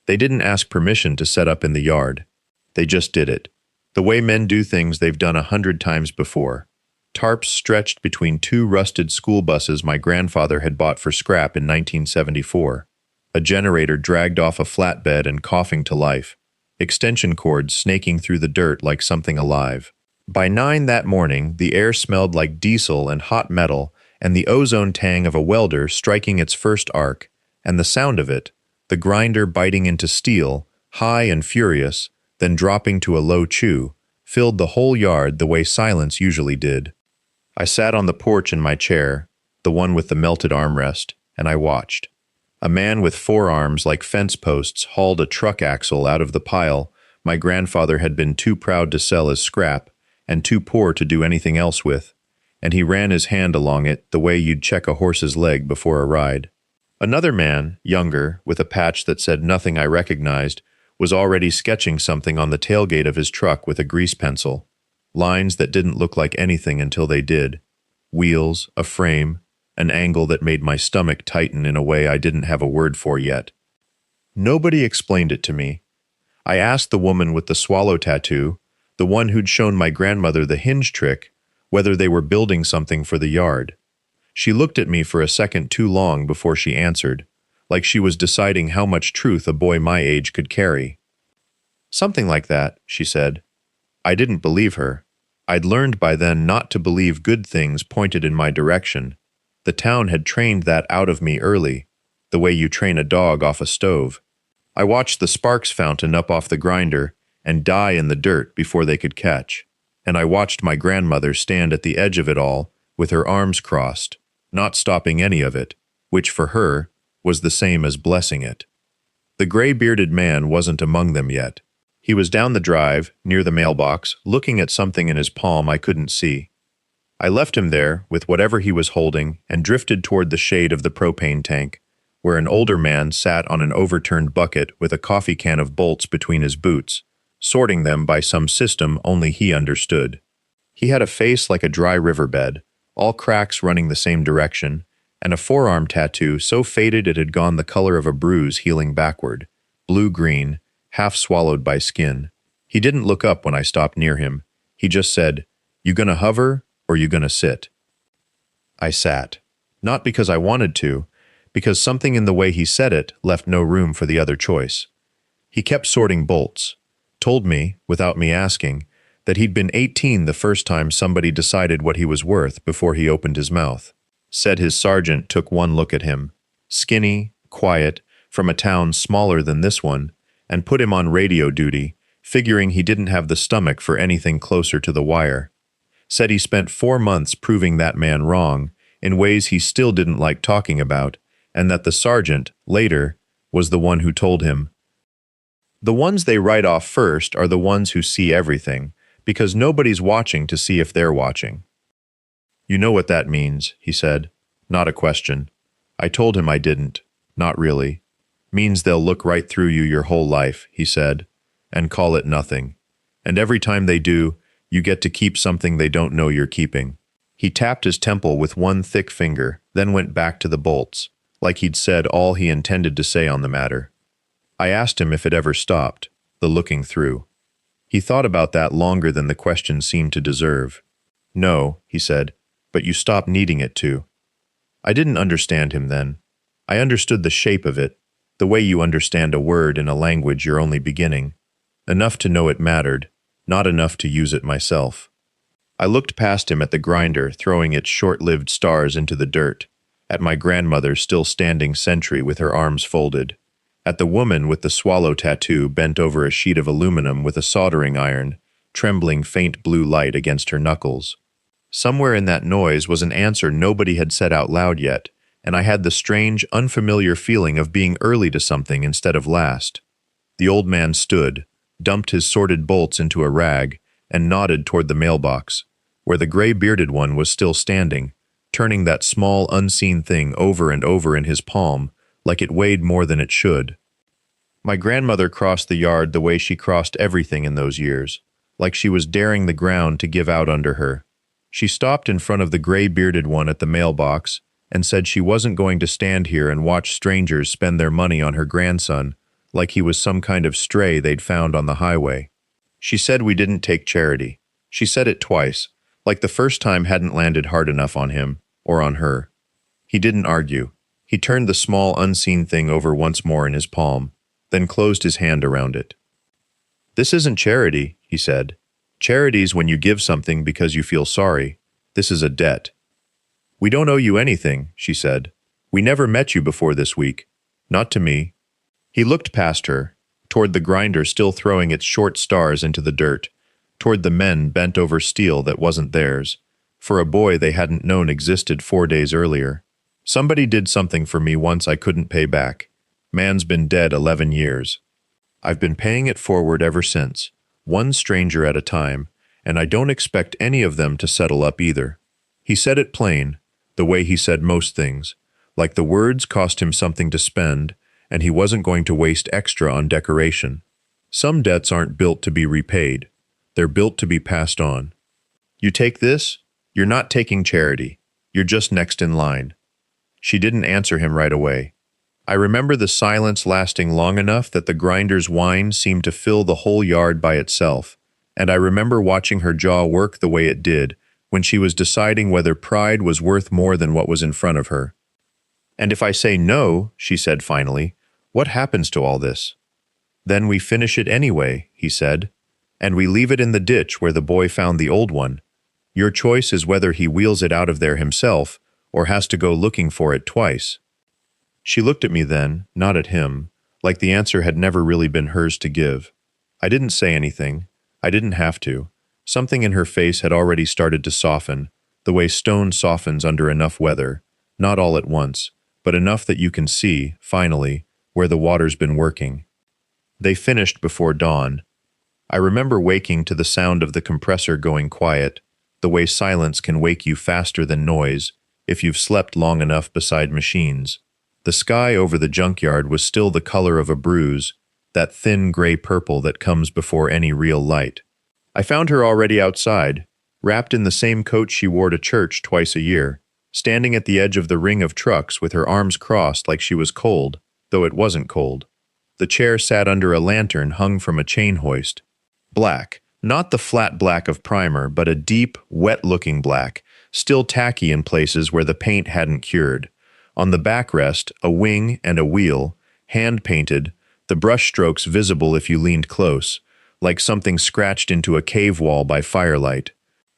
They didn't ask permission to set up in the yard. They just did it. The way men do things they've done 100 times before. Tarps stretched between 2 rusted school buses my grandfather had bought for scrap in 1974. A generator dragged off a flatbed and coughing to life. Extension cords snaking through the dirt like something alive. By 9 that morning, the air smelled like diesel and hot metal and the ozone tang of a welder striking its first arc, and the sound of it, the grinder biting into steel, high and furious, then dropping to a low chew, filled the whole yard the way silence usually did. I sat on the porch in my chair, the one with the melted armrest, and I watched. A man with forearms like fence posts hauled a truck axle out of the pile my grandfather had been too proud to sell as scrap and too poor to do anything else with, and he ran his hand along it the way you'd check a horse's leg before a ride. Another man, younger, with a patch that said nothing I recognized, was already sketching something on the tailgate of his truck with a grease pencil. Lines that didn't look like anything until they did. Wheels, a frame, an angle that made my stomach tighten in a way I didn't have a word for yet. Nobody explained it to me. I asked the woman with the swallow tattoo, the one who'd shown my grandmother the hinge trick, whether they were building something for the yard. She looked at me for a second too long before she answered, like she was deciding how much truth a boy my age could carry. "Something like that," she said. I didn't believe her. I'd learned by then not to believe good things pointed in my direction. The town had trained that out of me early, the way you train a dog off a stove. I watched the sparks fountain up off the grinder and die in the dirt before they could catch, and I watched my grandmother stand at the edge of it all with her arms crossed, not stopping any of it, which for her was the same as blessing it. The gray-bearded man wasn't among them yet. He was down the drive, near the mailbox, looking at something in his palm I couldn't see. I left him there, with whatever he was holding, and drifted toward the shade of the propane tank, where an older man sat on an overturned bucket with a coffee can of bolts between his boots, sorting them by some system only he understood. He had a face like a dry riverbed, all cracks running the same direction, and a forearm tattoo so faded it had gone the color of a bruise healing backward, blue-green, half swallowed by skin. He didn't look up when I stopped near him. He just said, "You gonna hover, or you gonna sit?" I sat. Not because I wanted to, because something in the way he said it left no room for the other choice. He kept sorting bolts, told me, without me asking, that he'd been 18 the first time somebody decided what he was worth before he opened his mouth. Said his sergeant took one look at him, skinny, quiet, from a town smaller than this one, and put him on radio duty, figuring he didn't have the stomach for anything closer to the wire. Said he spent 4 months proving that man wrong, in ways he still didn't like talking about, and that the sergeant, later, was the one who told him. The ones they write off first are the ones who see everything, because nobody's watching to see if they're watching. "You know what that means," he said. Not a question. I told him I didn't. Not really. "Means they'll look right through you your whole life," he said, "and call it nothing. And every time they do, you get to keep something they don't know you're keeping." He tapped his temple with one thick finger, then went back to the bolts, like he'd said all he intended to say on the matter. I asked him if it ever stopped, the looking through. He thought about that longer than the question seemed to deserve. "No," he said, "but you stop needing it to." I didn't understand him then. I understood the shape of it, the way you understand a word in a language you're only beginning. Enough to know it mattered, not enough to use it myself. I looked past him at the grinder throwing its short-lived stars into the dirt, at my grandmother still standing sentry with her arms folded, at the woman with the swallow tattoo bent over a sheet of aluminum with a soldering iron, trembling faint blue light against her knuckles. Somewhere in that noise was an answer nobody had said out loud yet, and I had the strange, unfamiliar feeling of being early to something instead of last. The old man stood, dumped his sorted bolts into a rag, and nodded toward the mailbox, where the gray-bearded one was still standing, turning that small, unseen thing over and over in his palm, like it weighed more than it should. My grandmother crossed the yard the way she crossed everything in those years, like she was daring the ground to give out under her. She stopped in front of the gray-bearded one at the mailbox and said she wasn't going to stand here and watch strangers spend their money on her grandson like he was some kind of stray they'd found on the highway. She said we didn't take charity. She said it twice, like the first time hadn't landed hard enough on him, or on her. He didn't argue. He turned the small, unseen thing over once more in his palm, then closed his hand around it. "This isn't charity," he said. "Charity's when you give something because you feel sorry. This is a debt." "We don't owe you anything," she said. "We never met you before this week. Not to me." He looked past her, toward the grinder still throwing its short stars into the dirt, toward the men bent over steel that wasn't theirs, for a boy they hadn't known existed 4 days earlier. "Somebody did something for me once I couldn't pay back. Man's been dead 11 years. I've been paying it forward ever since, one stranger at a time, and I don't expect any of them to settle up either." He said it plain, the way he said most things, like the words cost him something to spend, and he wasn't going to waste extra on decoration. Some debts aren't built to be repaid. They're built to be passed on. You take this, you're not taking charity. You're just next in line. She didn't answer him right away. I remember the silence lasting long enough that the grinder's whine seemed to fill the whole yard by itself, and I remember watching her jaw work the way it did when she was deciding whether pride was worth more than what was in front of her. "And if I say no," she said finally, "what happens to all this?" "Then we finish it anyway," he said, "and we leave it in the ditch where the boy found the old one. Your choice is whether he wheels it out of there himself or has to go looking for it twice." She looked at me then, not at him, like the answer had never really been hers to give. I didn't say anything. I didn't have to. Something in her face had already started to soften, the way stone softens under enough weather, not all at once, but enough that you can see, finally, where the water's been working. They finished before dawn. I remember waking to the sound of the compressor going quiet, the way silence can wake you faster than noise if you've slept long enough beside machines. The sky over the junkyard was still the color of a bruise, that thin gray purple that comes before any real light. I found her already outside, wrapped in the same coat she wore to church twice a year, standing at the edge of the ring of trucks with her arms crossed like she was cold, though it wasn't cold. The chair sat under a lantern hung from a chain hoist. Black, not the flat black of primer, but a deep, wet-looking black, still tacky in places where the paint hadn't cured. On the backrest, a wing and a wheel, hand-painted, the brushstrokes visible if you leaned close, like something scratched into a cave wall by firelight.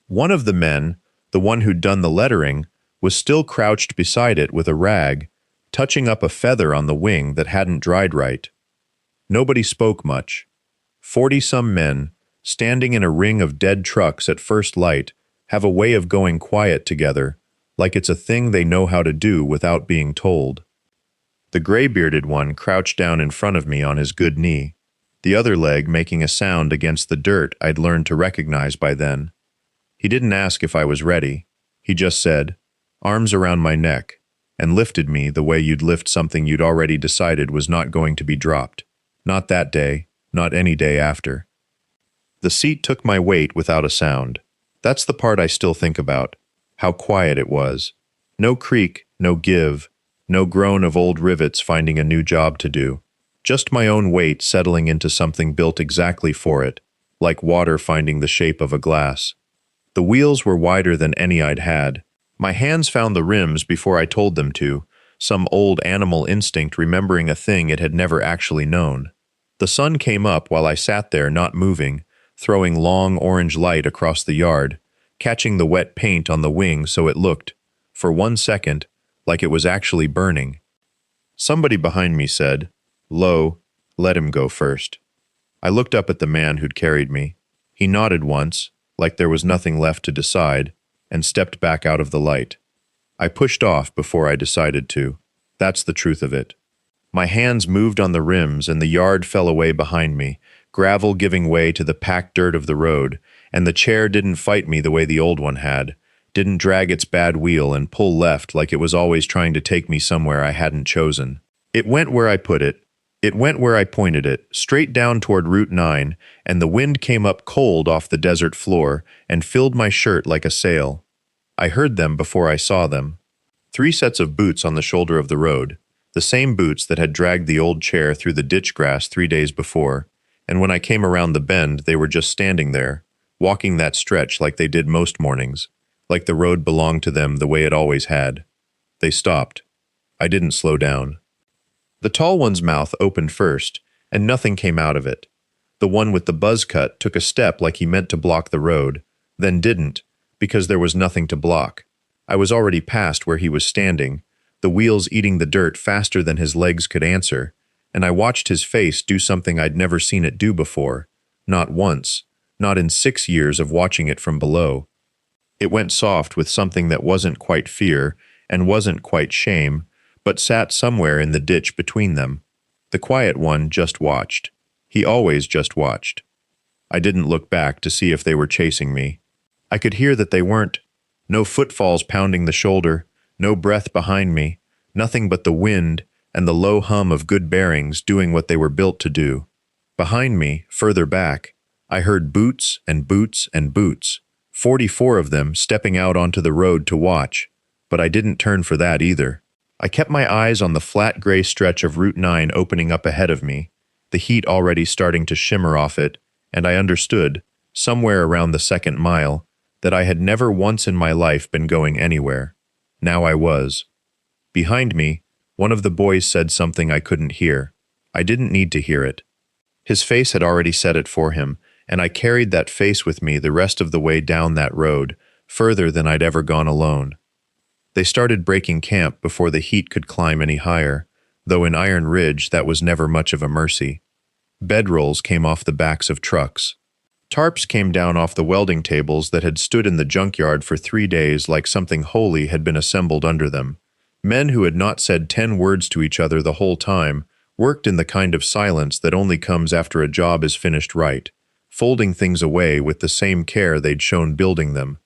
One of the men, the one who'd done the lettering, was still crouched beside it with a rag, touching up a feather on the wing that hadn't dried right. Nobody spoke much. 40-some men, standing in a ring of dead trucks at first light, have a way of going quiet together, like it's a thing they know how to do without being told. The gray-bearded one crouched down in front of me on his good knee, the other leg making a sound against the dirt I'd learned to recognize by then. He didn't ask if I was ready. He just said, "Arms around my neck," and lifted me the way you'd lift something you'd already decided was not going to be dropped. Not that day, not any day after. The seat took my weight without a sound. That's the part I still think about. How quiet it was. No creak, no give, no groan of old rivets finding a new job to do. Just my own weight settling into something built exactly for it, like water finding the shape of a glass. The wheels were wider than any I'd had. My hands found the rims before I told them to, some old animal instinct remembering a thing it had never actually known. The sun came up while I sat there not moving, throwing long orange light across the yard, catching the wet paint on the wing so it looked, for 1 second, like it was actually burning. Somebody behind me said, "Lo, let him go first." I looked up at the man who'd carried me. He nodded once, like there was nothing left to decide, and stepped back out of the light. I pushed off before I decided to. That's the truth of it. My hands moved on the rims and the yard fell away behind me, gravel giving way to the packed dirt of the road, and the chair didn't fight me the way the old one had, didn't drag its bad wheel and pull left like it was always trying to take me somewhere I hadn't chosen. It went where I put it. It went where I pointed it, straight down toward Route 9, and the wind came up cold off the desert floor and filled my shirt like a sail. I heard them before I saw them. 3 sets of boots on the shoulder of the road, the same boots that had dragged the old chair through the ditch grass 3 days before, and when I came around the bend they were just standing there, walking that stretch like they did most mornings, like the road belonged to them the way it always had. They stopped. I didn't slow down. The tall one's mouth opened first, and nothing came out of it. The one with the buzz cut took a step like he meant to block the road, then didn't, because there was nothing to block. I was already past where he was standing, the wheels eating the dirt faster than his legs could answer, and I watched his face do something I'd never seen it do before, not once, not in 6 years of watching it from below. It went soft with something that wasn't quite fear and wasn't quite shame, but sat somewhere in the ditch between them. The quiet one just watched. He always just watched. I didn't look back to see if they were chasing me. I could hear that they weren't. No footfalls pounding the shoulder, no breath behind me, nothing but the wind and the low hum of good bearings doing what they were built to do. Behind me, further back, I heard boots and boots and boots, 44 of them stepping out onto the road to watch, but I didn't turn for that either. I kept my eyes on the flat gray stretch of Route 9 opening up ahead of me, the heat already starting to shimmer off it, and I understood, somewhere around the 2nd mile, that I had never once in my life been going anywhere. Now I was. Behind me, one of the boys said something I couldn't hear. I didn't need to hear it. His face had already said it for him, and I carried that face with me the rest of the way down that road, further than I'd ever gone alone. They started breaking camp before the heat could climb any higher, though in Iron Ridge that was never much of a mercy. Bedrolls came off the backs of trucks. Tarps came down off the welding tables that had stood in the junkyard for 3 days like something holy had been assembled under them. Men who had not said 10 words to each other the whole time worked in the kind of silence that only comes after a job is finished right, folding things away with the same care they'd shown building them.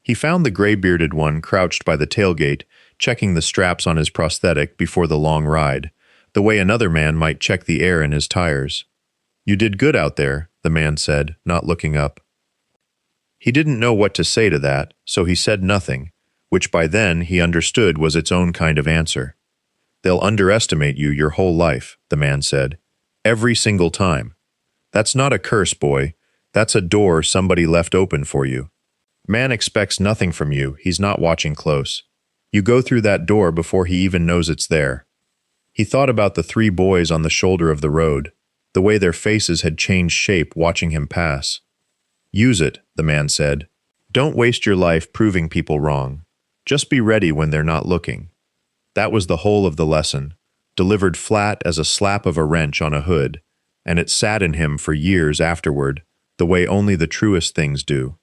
He found the gray-bearded one crouched by the tailgate, checking the straps on his prosthetic before the long ride, the way another man might check the air in his tires. "You did good out there," the man said, not looking up. He didn't know what to say to that, so he said nothing, which by then he understood was its own kind of answer. "They'll underestimate you your whole life," the man said. "Every single time. That's not a curse, boy. That's a door somebody left open for you. Man expects nothing from you, he's not watching close. You go through that door before he even knows it's there." He thought about the 3 boys on the shoulder of the road, the way their faces had changed shape watching him pass. "Use it," the man said. "Don't waste your life proving people wrong. Just be ready when they're not looking." That was the whole of the lesson, delivered flat as a slap of a wrench on a hood, and it sat in him for years afterward, the way only the truest things do.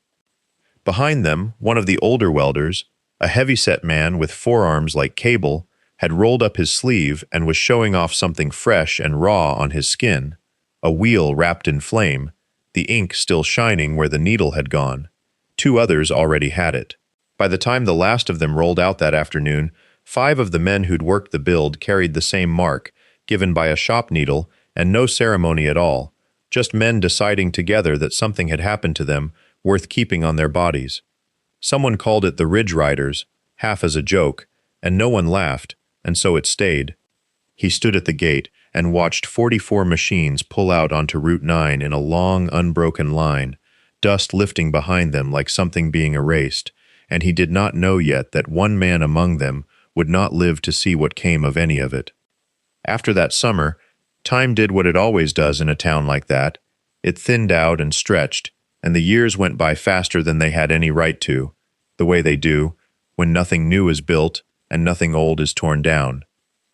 Behind them, one of the older welders, a heavy-set man with forearms like cable, had rolled up his sleeve and was showing off something fresh and raw on his skin, a wheel wrapped in flame, the ink still shining where the needle had gone. 2 others already had it. By the time the last of them rolled out that afternoon, 5 of the men who'd worked the build carried the same mark, given by a shop needle, and no ceremony at all, just men deciding together that something had happened to them worth keeping on their bodies. Someone called it the Ridge Riders, half as a joke, and no one laughed, and so it stayed. He stood at the gate and watched 44 machines pull out onto Route 9 in a long, unbroken line, dust lifting behind them like something being erased, and he did not know yet that one man among them would not live to see what came of any of it. After that summer, time did what it always does in a town like that. It thinned out and stretched, and the years went by faster than they had any right to, the way they do, when nothing new is built and nothing old is torn down.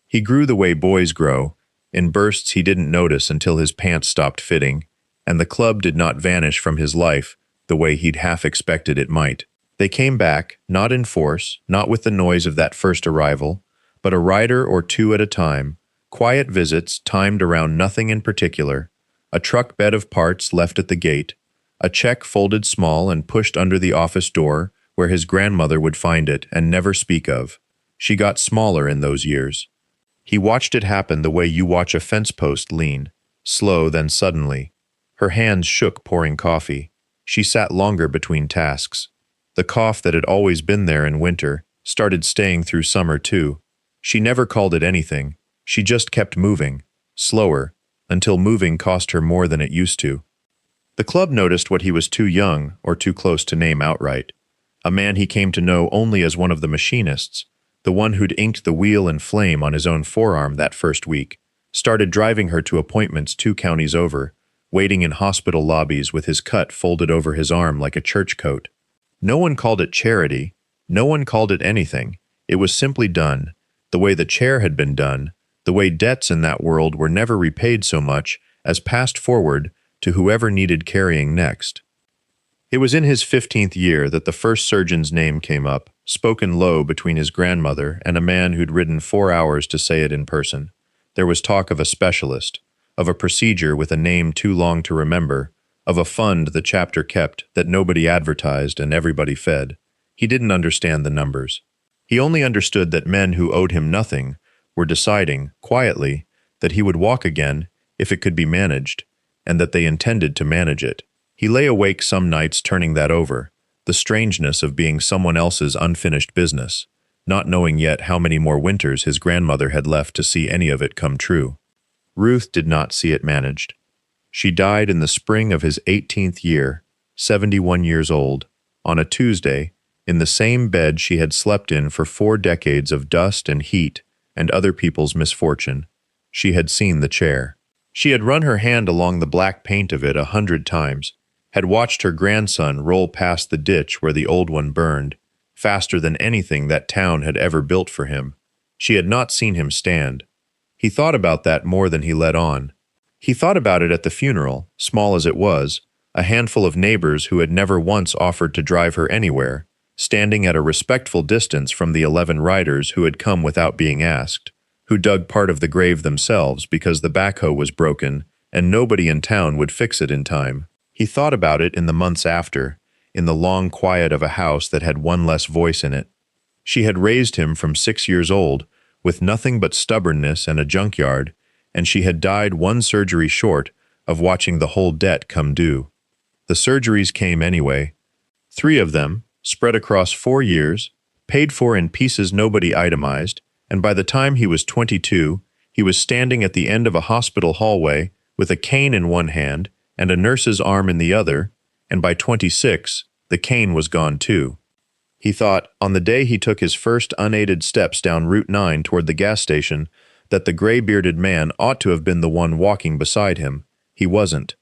He grew the way boys grow, in bursts he didn't notice until his pants stopped fitting, and the club did not vanish from his life the way he'd half expected it might. They came back, not in force, not with the noise of that first arrival, but a rider or 2 at a time, quiet visits timed around nothing in particular, a truck bed of parts left at the gate, a check folded small and pushed under the office door where his grandmother would find it and never speak of. She got smaller in those years. He watched it happen the way you watch a fence post lean, slow then suddenly. Her hands shook pouring coffee. She sat longer between tasks. The cough that had always been there in winter started staying through summer too. She never called it anything. She just kept moving, slower, until moving cost her more than it used to. The club noticed what he was too young or too close to name outright. A man he came to know only as one of the machinists, the one who'd inked the wheel and flame on his own forearm that first week, started driving her to appointments 2 counties over, waiting in hospital lobbies with his cut folded over his arm like a church coat. No one called it charity. No one called it anything. It was simply done, the way the chair had been done, the way debts in that world were never repaid so much as passed forward to whoever needed carrying next. It was in his 15th year that the first surgeon's name came up, spoken low between his grandmother and a man who'd ridden 4 hours to say it in person. There was talk of a specialist, of a procedure with a name too long to remember, of a fund the chapter kept that nobody advertised and everybody fed. He didn't understand the numbers. He only understood that men who owed him nothing were deciding, quietly, that he would walk again if it could be managed, and that they intended to manage it. He lay awake some nights turning that over, the strangeness of being someone else's unfinished business, not knowing yet how many more winters his grandmother had left to see any of it come true. Ruth did not see it managed. She died in the spring of his 18th year, 71 years old, on a Tuesday, in the same bed she had slept in for 4 decades of dust and heat and other people's misfortune. She had seen the chair. She had run her hand along the black paint of it 100 times, had watched her grandson roll past the ditch where the old one burned, faster than anything that town had ever built for him. She had not seen him stand. He thought about that more than he let on. He thought about it at the funeral, small as it was, a handful of neighbors who had never once offered to drive her anywhere, standing at a respectful distance from the 11 riders who had come without being asked, who dug part of the grave themselves because the backhoe was broken and nobody in town would fix it in time. He thought about it in the months after, in the long quiet of a house that had one less voice in it. She had raised him from 6 years old, with nothing but stubbornness and a junkyard, and she had died 1 surgery short of watching the whole debt come due. The surgeries came anyway. 3 of them, spread across 4 years, paid for in pieces nobody itemized, and by the time he was 22, he was standing at the end of a hospital hallway with a cane in one hand and a nurse's arm in the other, and by 26, the cane was gone too. He thought, on the day he took his first unaided steps down Route 9 toward the gas station, that the gray-bearded man ought to have been the one walking beside him. He wasn't.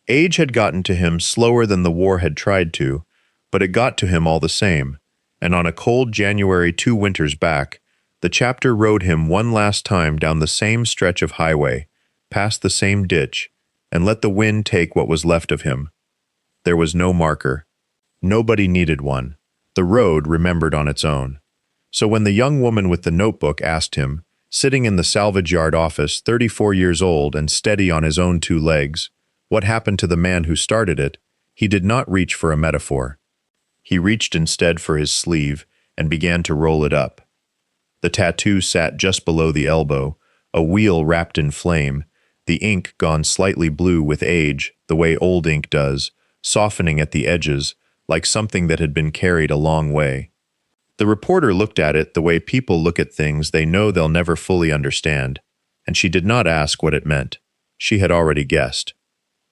Age had gotten to him slower than the war had tried to, but it got to him all the same, and on a cold January 2 winters back, the chapter rode him one last time down the same stretch of highway, past the same ditch, and let the wind take what was left of him. There was no marker. Nobody needed one. The road remembered on its own. So when the young woman with the notebook asked him, sitting in the salvage yard office, 34 years old and steady on his own 2 legs, what happened to the man who started it, he did not reach for a metaphor. He reached instead for his sleeve and began to roll it up. The tattoo sat just below the elbow, a wheel wrapped in flame, the ink gone slightly blue with age, the way old ink does, softening at the edges, like something that had been carried a long way. The reporter looked at it the way people look at things they know they'll never fully understand, and she did not ask what it meant. She had already guessed.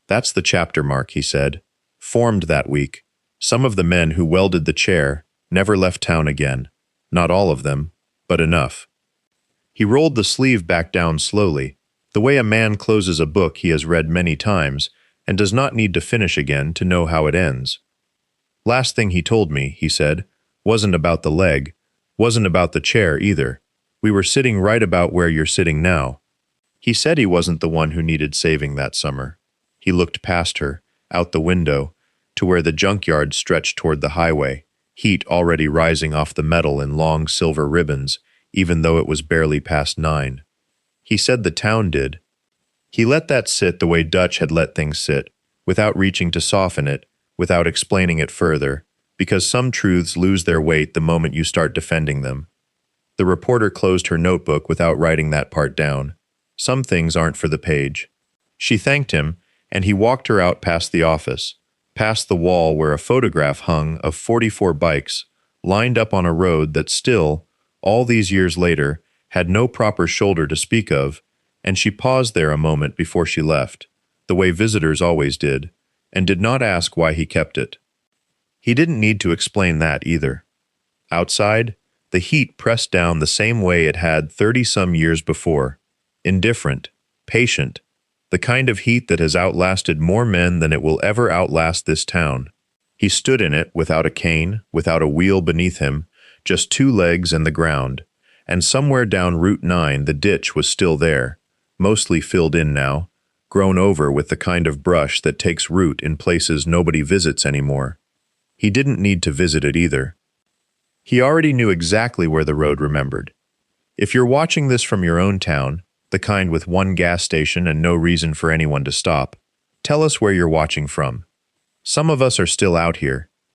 "That's the chapter mark," he said. "Formed that week. Some of the men who welded the chair never left town again. Not all of them, but enough." He rolled the sleeve back down slowly, the way a man closes a book he has read many times and does not need to finish again to know how it ends. "Last thing he told me," he said, "wasn't about the leg, wasn't about the chair either. We were sitting right about where you're sitting now. He said he wasn't the one who needed saving that summer." He looked past her, out the window, to where the junkyard stretched toward the highway, heat already rising off the metal in long silver ribbons, even though it was barely past 9. He said the town did. He let that sit the way Dutch had let things sit, without reaching to soften it, without explaining it further, because some truths lose their weight the moment you start defending them. The reporter closed her notebook without writing that part down. Some things aren't for the page. She thanked him, and he walked her out past the office, past the wall where a photograph hung of 44 bikes, lined up on a road that still, all these years later, had no proper shoulder to speak of, and she paused there a moment before she left, the way visitors always did, and did not ask why he kept it. He didn't need to explain that either. Outside, the heat pressed down the same way it had 30-some years before, indifferent, patient, the kind of heat that has outlasted more men than it will ever outlast this town. He stood in it without a cane, without a wheel beneath him, just 2 legs and the ground, and somewhere down Route 9 the ditch was still there, mostly filled in now, grown over with the kind of brush that takes root in places nobody visits anymore. He didn't need to visit it either. He already knew exactly where the road remembered. If you're watching this from your own town, the kind with 1 gas station and no reason for anyone to stop, tell us where you're watching from. Some of us are still out here,